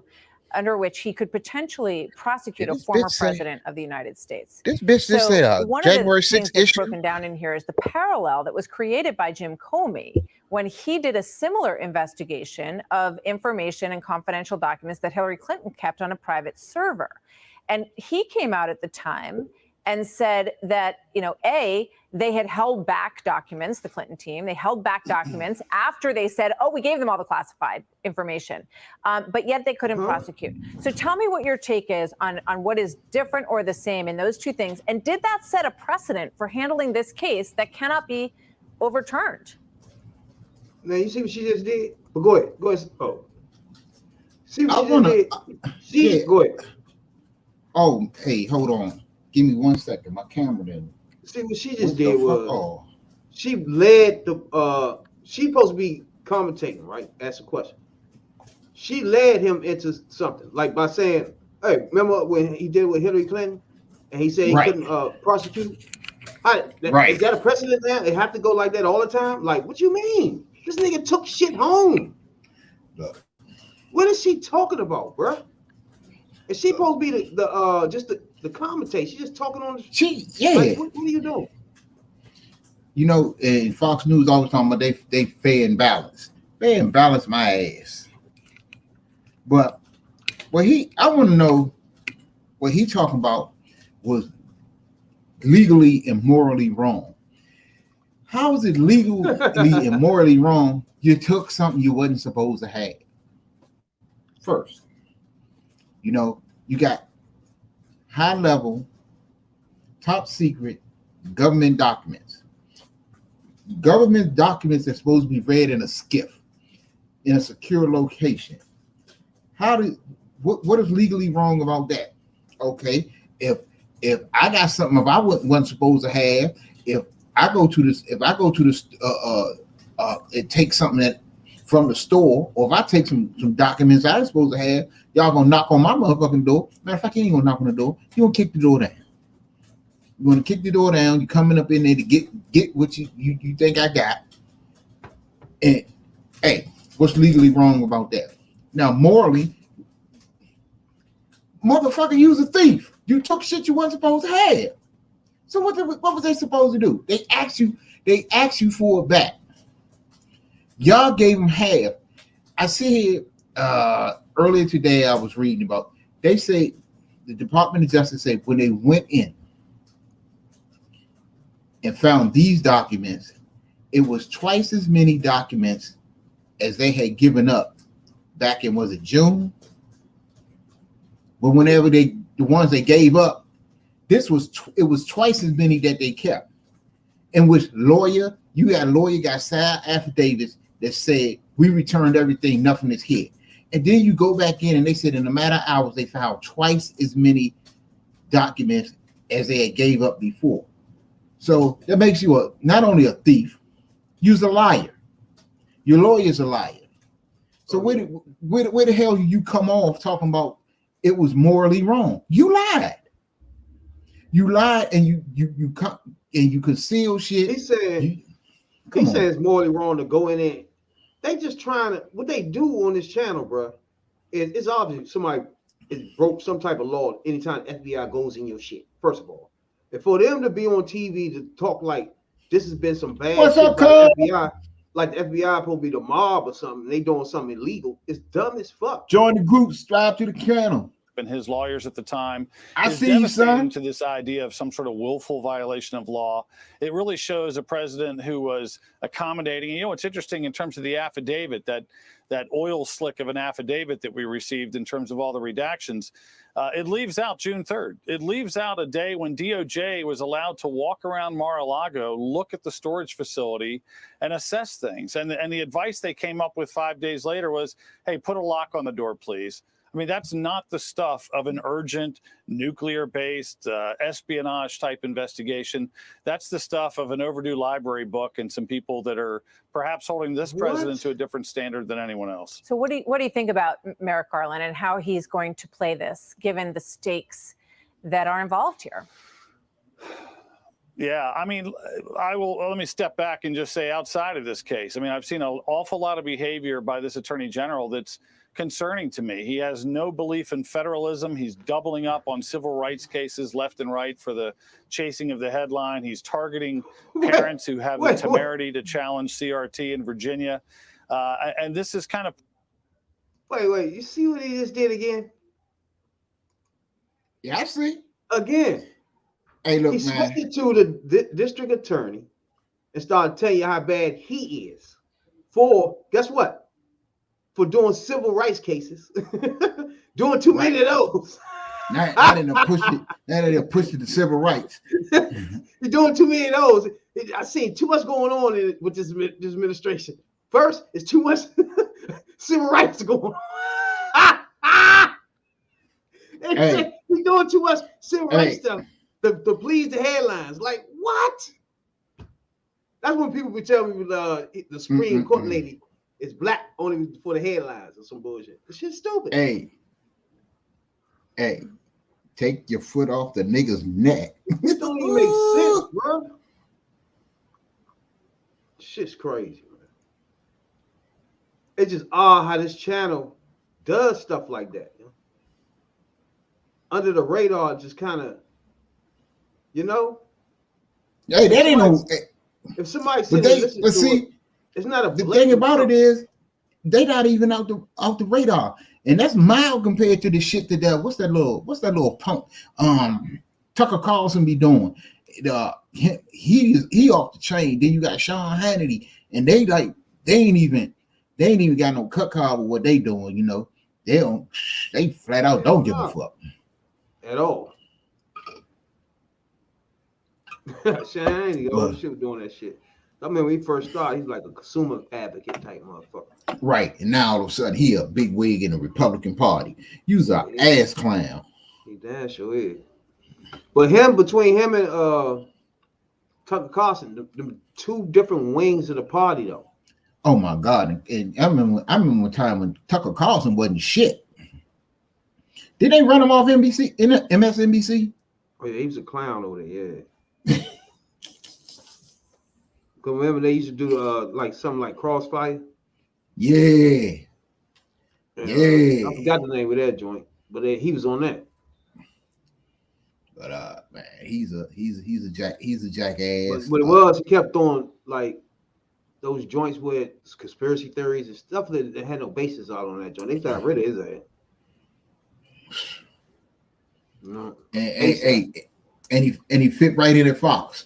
under which he could potentially prosecute a former president of the United States. This bitch just said January 6th issue. Broken down in here is the parallel that was created by Jim Comey when he did a similar investigation of information and confidential documents that Hillary Clinton kept on a private server. And he came out at the time and said that, they had held back documents, the Clinton team, they held back documents after they said, we gave them all the classified information, but yet they couldn't prosecute. So tell me what your take is on what is different or the same in those two things. And did that set a precedent for handling this case that cannot be overturned? Now, you see what she just did? But go ahead. Oh. See what she just did? Go ahead. Oh, hey, hold on. Give me 1 second. My camera didn't. See what she just What the did fuck? was Oh, she led the she supposed to be commentating, right? Ask a question. She led him into something, like by saying, hey, remember when he did with Hillary Clinton and he said he Right. couldn't prosecute? Right. Is that a precedent now? It have to go like that all the time? Like, what you mean? This nigga took shit home. Look. What is she talking about, bruh? Is she supposed to be the commentator? She's just talking on the yeah. Like, what are you doing? You know, and Fox News always talking about they fair and balanced. Fair and balanced my ass. But I want to know what he talking about was legally and morally wrong. How is it legally and morally wrong? You took something you wasn't supposed to have. First, you know, you got high level, top secret government documents. Government documents are supposed to be read in a SCIF, in a secure location. What is legally wrong about that? Okay, if I got something if I wasn't supposed to have, if I go to this and take something that from the store, or if I take some documents I was supposed to have, y'all gonna knock on my motherfucking door. Matter of fact, you ain't gonna knock on the door. You gonna kick the door down. You gonna kick the door down. You coming up in there to get what you think I got. And hey, what's legally wrong about that? Now, morally, motherfucker, you was a thief. You took shit you wasn't supposed to have. So what was they supposed to do? They asked you for it back. Y'all gave them half. I see here earlier today I was reading about, they say the Department of Justice said when they went in and found these documents, it was twice as many documents as they had given up back in, was it June? But whenever the ones they gave up, it was twice as many that they kept. In which got signed affidavits that said we returned everything, nothing is here. And then you go back in and they said in a matter of hours they found twice as many documents as they had gave up before. So that makes you not only a thief, you're a liar. Your lawyer's a liar. So where the hell do you come off talking about it was morally wrong? You lied. You lied and you conceal shit. He said it's morally wrong to go in there. They just trying to, what they do on this channel, bro, it's obvious somebody broke some type of law anytime FBI goes in your shit, first of all. And for them to be on TV to talk like this has been some bad What's shit up, by cuz? the FBI, like the FBI supposed to be the mob or something, they doing something illegal. It's dumb as fuck. Join the group, subscribe to the channel. And his lawyers at the time. I is see you, son. devastating to this idea of some sort of willful violation of law. It really shows a president who was accommodating. You know, what's interesting in terms of the affidavit, that oil slick of an affidavit that we received in terms of all the redactions, it leaves out June 3rd. It leaves out a day when DOJ was allowed to walk around Mar-a-Lago, look at the storage facility, and assess things. And the advice they came up with 5 days later was, hey, put a lock on the door, please. I mean, that's not the stuff of an urgent nuclear-based espionage-type investigation. That's the stuff of an overdue library book and some people that are perhaps holding this president to a different standard than anyone else. So what do you think about Merrick Garland and how he's going to play this, given the stakes that are involved here? Yeah, I mean, let me step back and just say outside of this case, I mean, I've seen an awful lot of behavior by this attorney general that's concerning to me. He has no belief in federalism. He's doubling up on civil rights cases left and right for the chasing of the headline. He's targeting parents who have the temerity to challenge CRT in Virginia. And this is kind of... Wait, you see what he just did again? Yeah, I see. Again. Hey, look, he man. switched it to the district attorney and started telling you how bad he is for, guess what? For doing civil rights cases, doing too many of those. Now they push it to civil rights. You're doing too many of those. I seen too much going on with this administration. First, it's too much civil rights going on. You're doing too much civil rights stuff to please the headlines. Like, what? What? That's when people be telling me the Supreme Court lady is black only for the headlines or some bullshit. This shit's stupid. Hey, take your foot off the nigga's neck. It don't even make sense, bro. Shit's crazy, man. It's just odd how this channel does stuff like that. You know? Under the radar, just kind of, you know. Hey, that ain't no. If somebody But it's not a. The thing about it is, they not even out the radar, and that's mild compared to the shit that what's that little punk Tucker Carlson be doing. He off the chain. Then you got Sean Hannity, and they ain't even got no cut card with what they doing. You know, they flat out don't give a fuck at all. Sean Hannity, shit was doing that shit. I mean, when he first started, he's like a consumer advocate type motherfucker. Right, and now all of a sudden he a big wig in the Republican Party. You's an ass clown. He damn sure is. But between him and Tucker Carlson, the two different wings of the party, though. Oh my God! And I remember a time when Tucker Carlson wasn't shit. Did they run him off NBC in MSNBC? Oh yeah, he was a clown over there. Yeah. Cause remember they used to do like something like Crossfire. Yeah. I forgot the name of that joint, but he was on that. But man, he's a jackass. But it was he kept throwing like those joints with conspiracy theories and stuff that had no basis all on that joint. They got rid of his ass. No. And he fit right in at Fox.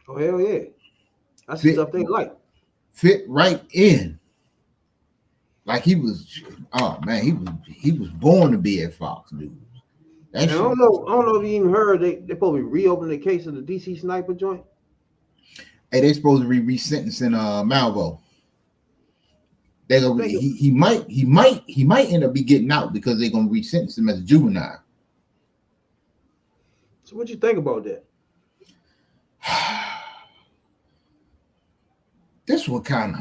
Oh hell yeah. That's the stuff they like. Fit right in. Like he was, oh man, he was born to be at Fox News. I don't know if you even heard they probably reopened the case of the DC sniper joint. Hey, they supposed to be resentencing Malvo. They're gonna he might end up be getting out because they're gonna resentence him as a juvenile. So what you think about that? This one kind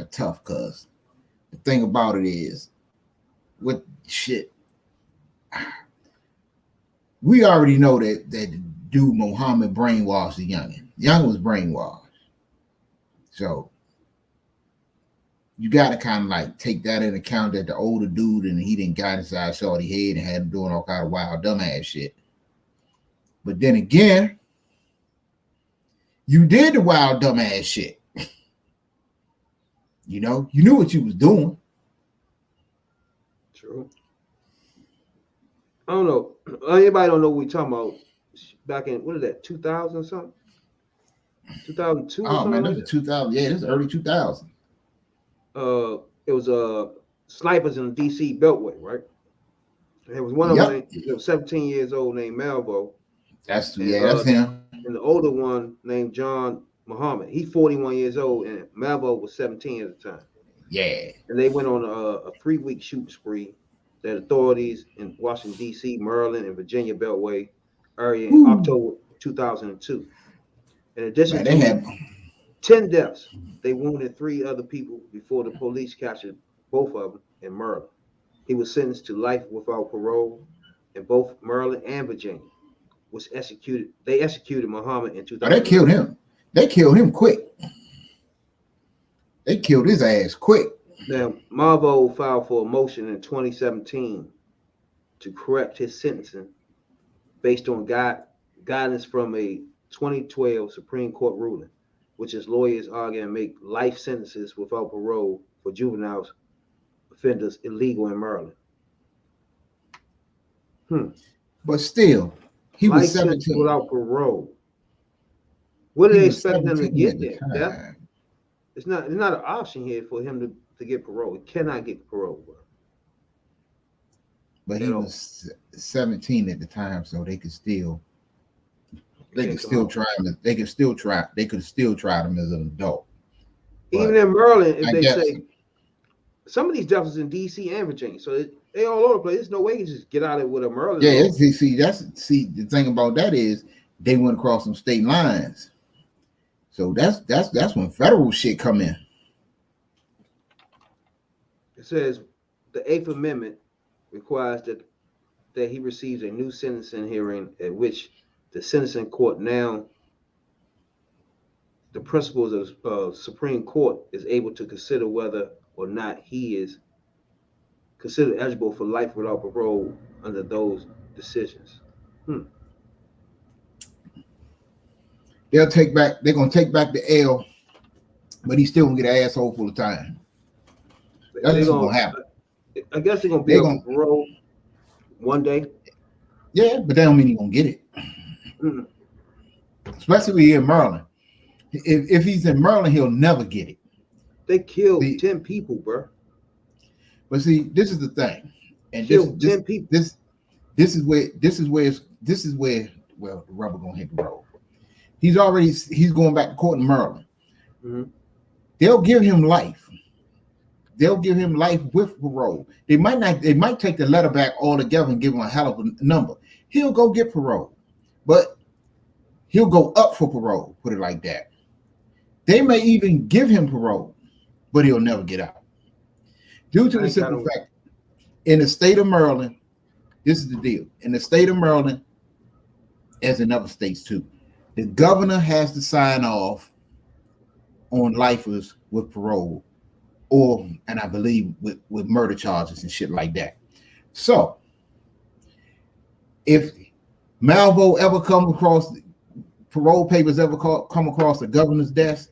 of tough, cuz the thing about it is with shit, we already know that dude Muhammad brainwashed the youngin. The youngin was brainwashed. So you gotta kind of like take that into account that the older dude and he didn't got inside shorty head and had him doing all kind of wild dumbass shit. But then again, you did the wild dumbass shit. You know, you knew what you was doing. True. I don't know. Anybody don't know what we talking about back in, what is that, 2000 something? 2002? Oh man, this is 2000. Yeah, this is early 2000. It was snipers in the DC Beltway, right? There was one of them, he was 17 years old, named Malvo. That's him. And the older one named John Muhammad. He's 41 years old, and Malvo was 17 at the time. Yeah. And they went on a 3-week shooting spree that authorities in Washington, D.C., Maryland, and Virginia Beltway area in October 2002. In addition to 10 deaths, they wounded 3 other people before the police captured both of them in Maryland. He was sentenced to life without parole in both Maryland and Virginia, which they executed Muhammad in 2000. They killed him. They killed him quick. They killed his ass quick. Now, Malvo filed for a motion in 2017 to correct his sentencing based on guidance from a 2012 Supreme Court ruling, which is lawyers arguing make life sentences without parole for juveniles offenders illegal in Maryland. But still, he was 17 without parole. What do they expect them to get there? Yeah? It's not an option here for him to get parole. He cannot get parole, bro. But he was 17 at the time, so they could still try him. They could still try him as an adult. Even in Maryland, if they say some of these deaths is in DC and Virginia, so they all over the place. There's no way you just get out of it with a Maryland. Yeah, law. see, the thing about that is they went across some state lines. So that's when federal shit come in. It says the Eighth Amendment requires that he receives a new sentencing hearing at which the sentencing court, now the principles of Supreme Court, is able to consider whether or not he is considered eligible for life without parole under those decisions. They're gonna take back the L, but he's still gonna get an asshole full of time. That's what's gonna happen. I guess they're gonna be on parole one day. Yeah, but that don't mean he's gonna get it. Especially in Maryland. If he's in Maryland, he'll never get it. They killed 10 people, bro. But see, this is the thing, and killed 10 people. This is where well, the rubber gonna hit the road. He's going back to court in Maryland. Mm-hmm. They'll give him life. They'll give him life with parole. They might take the letter back altogether and give him a hell of a number. He'll go get parole, but he'll go up for parole, put it like that. They may even give him parole, but he'll never get out. Due to the simple fact, in the state of Maryland, this is the deal. In the state of Maryland, as in other states too, the governor has to sign off on lifers with parole, and I believe with murder charges and shit like that. So, if Malvo ever come across parole papers, come across the governor's desk,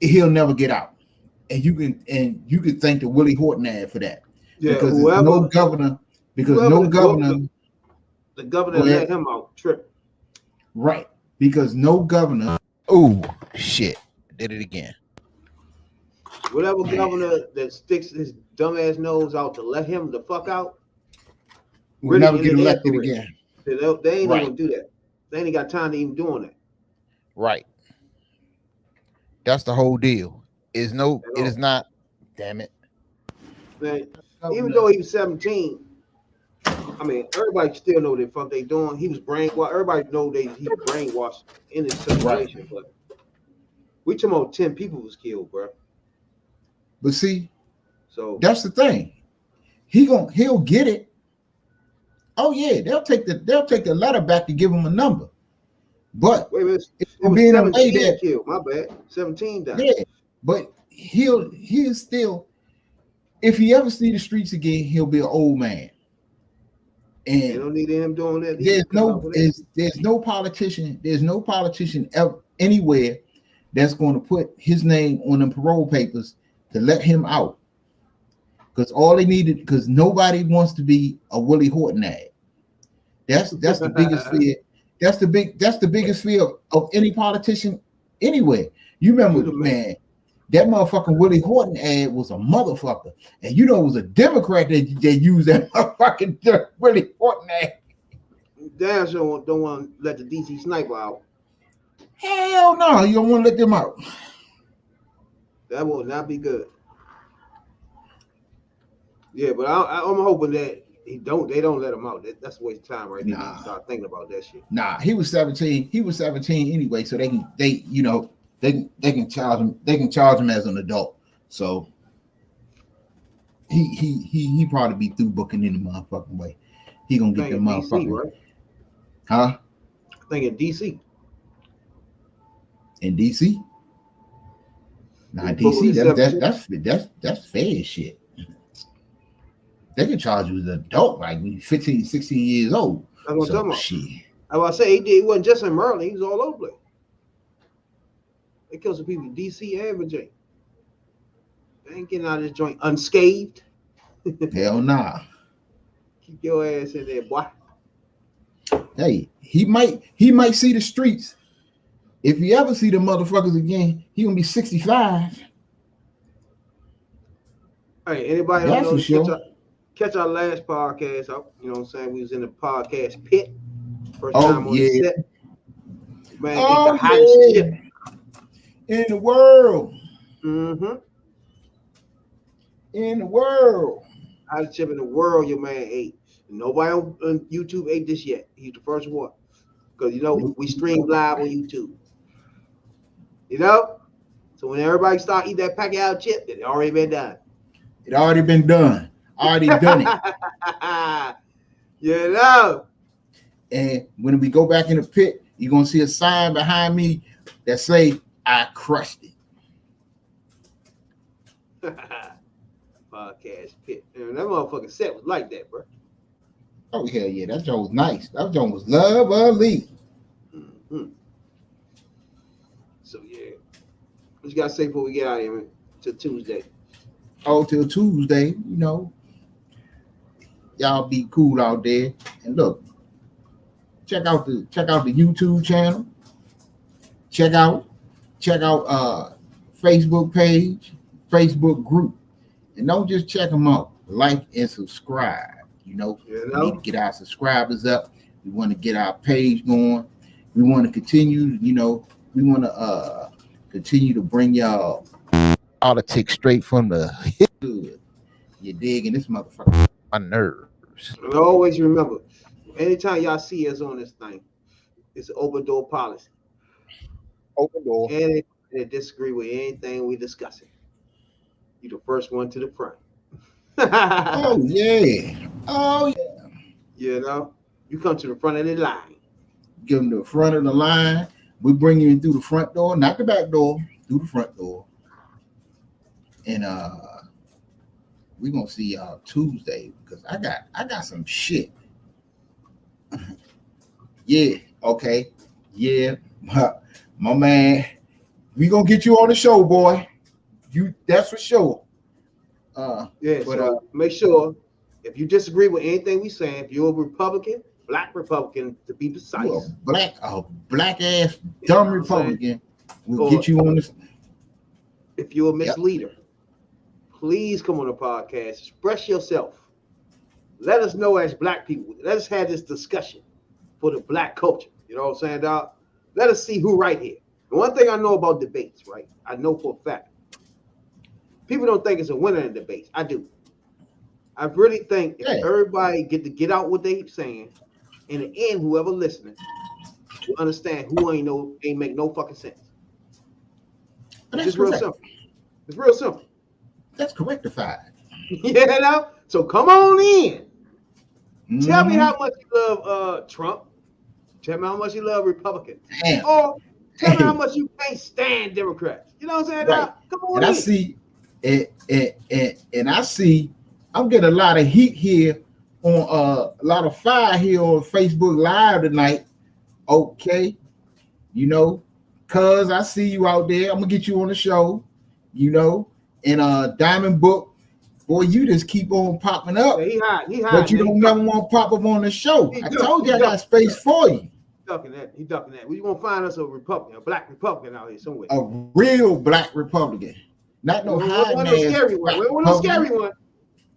he'll never get out. And you can thank the Willie Horton ad for that. Yeah, because the governor let him out trip. Right, because no governor. Oh shit! Did it again. Whatever governor that sticks his dumbass nose out to let him the fuck out, we'll never get elected again. They ain't even gonna do that. They ain't got time to even doing that. Right. That's the whole deal. It is not. Damn it. Man, even though he was 17. I mean, everybody still know the fuck they doing. He was brainwashed. Everybody know he was brainwashed in this situation. Right. But we talking about 10 people was killed, bro. But see, so that's the thing. He'll get it. Oh yeah, they'll take the letter back to give him a number. But wait a minute, it was 17 killed. My bad, 17 died. Yeah, but he'll still, if he ever see the streets again, he'll be an old man. And they don't need him doing that. There's no politician ever anywhere that's going to put his name on them parole papers to let him out. Because all they needed, because nobody wants to be a Willie Horton ad. That's the biggest fear. That's the biggest fear of any politician anywhere. You remember, man, that motherfucking Willie Horton ad was a motherfucker. And you know it was a Democrat that used that motherfucking Willie Horton ad. Damn sure don't want to let the DC sniper out. Hell no, you don't want to let them out. That will not be good. Yeah, but I'm hoping that they don't let him out. That's a waste of time right now. Start thinking about that shit. Nah, he was 17. He was 17 anyway, so they can charge him. They can charge him as an adult. So he probably be through booking any motherfucking way. He gonna get the motherfucking right? Huh? I think in DC. In DC? Nah, DC. That's fair shit. They can charge you as an adult, like when you're 15, 16 years old. That's what I'm talking about. Shit. I say he wasn't just in Maryland, he was all over the place. They killed some people in DC and Virginia. They ain't getting out of this joint unscathed. Hell nah. Keep your ass in there, boy. Hey, he might see the streets. If you ever see the motherfuckers again, he gonna be 65. Hey, anybody That's for sure. Catch our last podcast up. You know what I'm saying? We was in the podcast pit. First time on the set. Man, it's the hottest shit in the world. Mm-hmm. in the world. Hottest chip in the world your man ate. Nobody on YouTube ate this yet. He's the first one. Because, you know, we stream live on YouTube. You know? So when everybody start eating that Pacquiao chip, it already been done. It already been done. Already done it. You know? And when we go back in the pit, you're going to see a sign behind me that say, I crushed it. Podcast pit. Man, that motherfucking set was like that, bro. Oh, hell yeah. That joint was nice. That joint was lovely. Mm-hmm. So, yeah. What you got to say before we get out of here, man? Till Tuesday. Oh, till Tuesday, you know. Y'all be cool out there. And look, check out the YouTube channel. Check out Facebook page, Facebook group. And don't just check them out. Like and subscribe. You know, we need to get our subscribers up. We want to get our page going. We want to continue, you know, we want to continue to bring y'all politics straight from the hood. You dig? And this motherfucker my nerves. And always remember, anytime y'all see us on this thing, it's an open door policy. Open door. And they disagree with anything we discussing. You the first one to the front. Oh yeah. Oh yeah. You know, you come to the front of the line. Give them the front of the line. We bring you in through the front door, not the back door, through the front door. And we're gonna see y'all Tuesday because I got some shit. Yeah, okay. Yeah, my man. We gonna get you on the show, boy. That's for sure. Make sure if you disagree with anything we saying, if you're a Republican, black Republican to be precise, black ass dumb Republican, we'll get you on this. If you're a misleader, please come on the podcast, express yourself. Let us know as black people. Let us have this discussion for the black culture. You know what I'm saying, dog? Let us see who right here. The one thing I know about debates, right? I know for a fact. People don't think it's a winner in debates. I do. I really think if everybody get out what they saying, in the end, whoever listening will understand who ain't make no fucking sense. It's just real simple. It's real simple. That's correctified. You know? So come on in. Tell me how much you love Trump. Tell me how much you love Republicans. Damn. Or tell me how much you can't stand Democrats. You know what I'm saying? Right. Come on and in. I see and I see I'm getting a lot of heat here on a lot of fire here on Facebook Live tonight. Okay, you know, cuz I see you out there. I'm gonna get you on the show, you know, and Diamond Book, boy, you just keep on popping up. Yeah, he hot. But you don't never want to pop up on the show. I told you I got space for you. He ducking that. We gonna find us a Republican, a black Republican out here somewhere. A real black Republican. Not no hiding ass. Scary one. We want no scary one.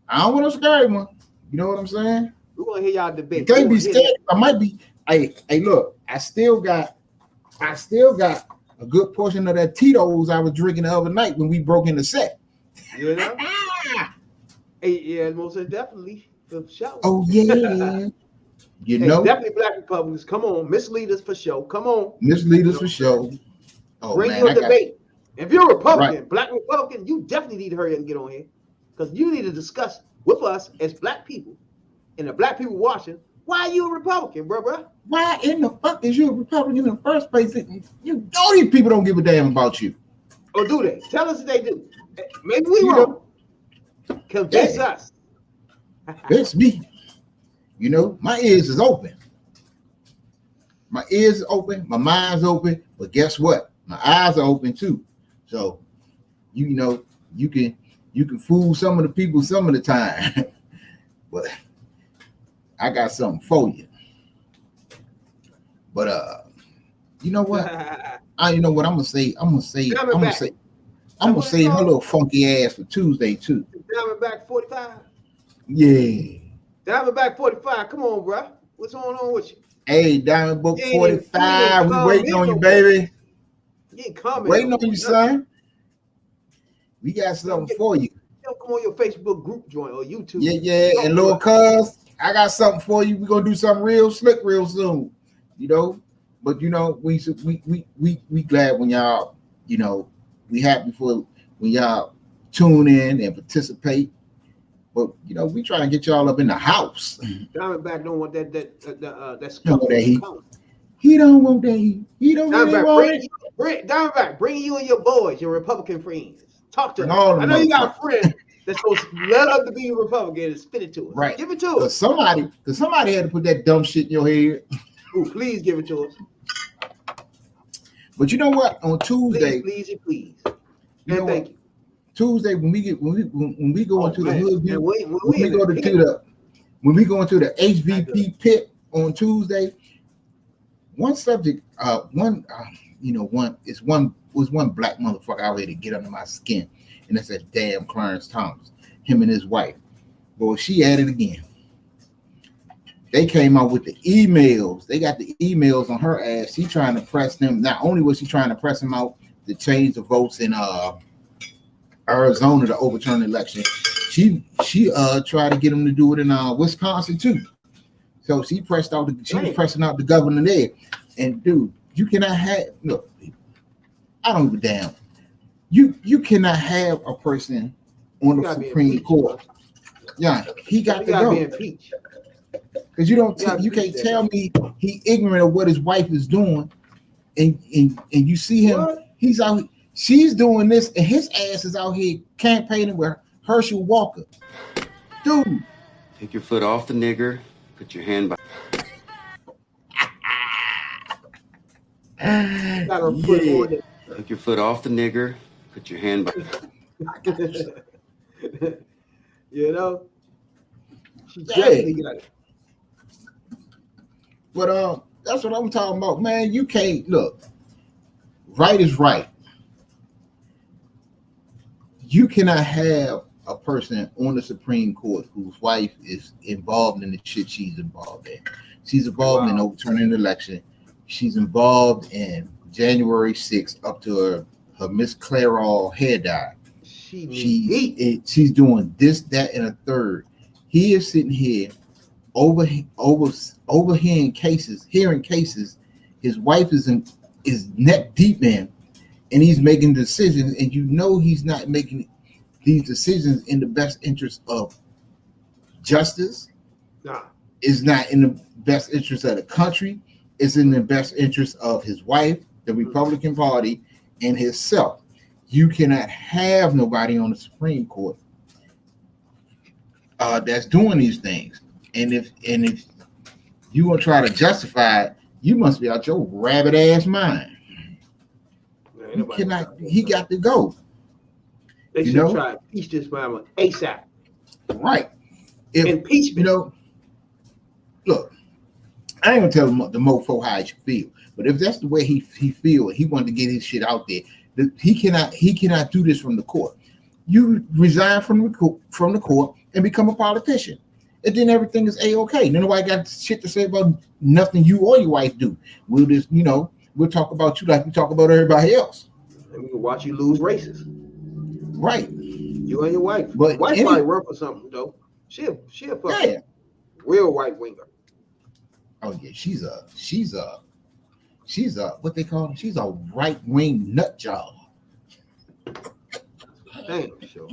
I don't want no scary one. You know what I'm saying? We want to hear y'all debate. You can't be scared. I might be. Hey, look, I still got a good portion of that Tito's I was drinking the other night when we broke in the set. You know? Hey, yeah, most definitely. For sure. Oh yeah. You know, definitely black Republicans. Come on, mislead us for show. Come on, mislead us for show. Oh, bring man, your debate. If you're a Republican, right. Black Republican, you definitely need to hurry up and get on here because you need to discuss with us as black people and the black people watching. Why are you a Republican, bro? Why in the fuck is you a Republican in the first place? You know these people don't give a damn about you. Or do they? Tell us if they do. Maybe we wrong. Convince us. It's me. You know, my ears is open. My ears is open. My mind's open. But guess what? My eyes are open too. So, you know, you can fool some of the people some of the time. But I got something for you. But you know what? You know what I'm gonna say her little funky ass for Tuesday too. Diamondback 45. Yeah. Diamondback 45. Come on, bro. What's going on with you? Hey, Diamond Book 45. We waiting on you, baby. You ain't coming. Waiting on you, son. We got something for you. come on your Facebook group joint or YouTube. Yeah. And Lord Cuz, I got something for you. We're gonna do something real slick real soon. You know, but you know, we glad when y'all, you know, we happy for when y'all tune in and participate. But you know, we try to get y'all up in the house. Diamondback don't want that he don't want that heat. He don't really want it. Diamondback, bring you and your boys, your Republican friends. Talk to them. I know you got a friend that's supposed to let up to be a Republican and spit it to us. Right. Give it to us. Somebody had to put that dumb shit in your head. Ooh, please give it to us. But you know what? On Tuesday, please. You know thank you. Tuesday when we go into the hood view, when we go into the HVP pit on Tuesday, one subject, one black motherfucker out here to get under my skin, and that's that damn Clarence Thomas, him and his wife. Boy, she at it again. They came out with the emails. They got the emails on her ass. She trying to press them. Not only was she trying to press them out to change the votes in Arizona to overturn the election, she tried to get them to do it in Wisconsin too. So she was pressing out the governor there. And dude, you cannot have look. I don't give a damn. You cannot have a person on the Supreme Court. Yeah, he got to go. Because you can't tell me he ignorant of what his wife is doing, and you see him, he's out, she's doing this, and his ass is out here campaigning with Herschel Walker. Dude. Take your foot off the nigger, put your hand by. Take your foot off the nigger, put your hand by. You know? She definitely got it. But that's what I'm talking about, man. You can't look. Right is right. You cannot have a person on the Supreme Court whose wife is involved in the shit she's involved in. She's involved in overturning the election. She's involved in January 6th up to her Miss Clairol hair dye. She's doing this, that, and a third. He is sitting here overhearing cases, hearing cases. His wife is neck deep in, and he's making decisions, and you know he's not making these decisions in the best interest of justice. It's not in the best interest of the country. It's in the best interest of his wife, the Republican Party, and himself. You cannot have nobody on the Supreme Court that's doing these things. And if you gonna try to justify it, you must be out your rabbit ass mind. You cannot. He got to go. They should try to impeach this man ASAP. Right. Impeachment. You know, look, I ain't gonna tell him the mofo how he should feel, but if that's the way he feel, he wanted to get his shit out there. He cannot do this from the court. You resign from the court and become a politician, and then everything is a-okay. Then nobody got shit to say about nothing you or your wife do. We'll just, we'll talk about you like we talk about everybody else. And we can watch you lose races. Right. You and your wife. But wife might work for something though. She a fucking real right winger. Oh yeah, she's a what they call them? She's a right wing nut job. Damn, sure.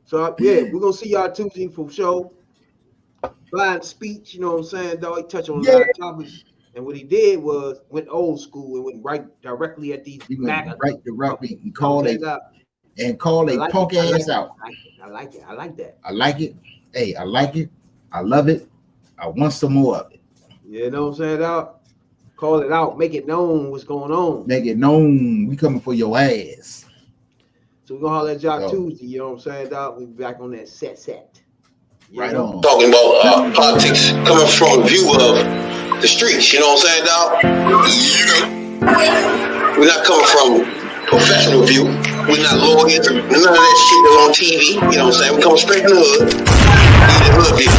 So yeah, we're gonna see y'all Tuesday for show. Blind speech, you know what I'm saying? Dog, he touched on a lot of topics, and what he did was went old school and went right directly at these. He went right directly and called a punk ass out. I like it. I like that. I like it. Hey, I like it. I love it. I want some more of it. You know what I'm saying, dog? Call it out. Make it known what's going on. Make it known. We coming for your ass. So we're gonna holler at y'all Tuesday. You know what I'm saying, dog? We be back on that set. Right on. Talking about politics coming from a view of the streets. You know what I'm saying, dog? We're not coming from professional view. We're not lawyers. None of that shit that's on TV. You know what I'm saying? We come straight from the hood. The hood view.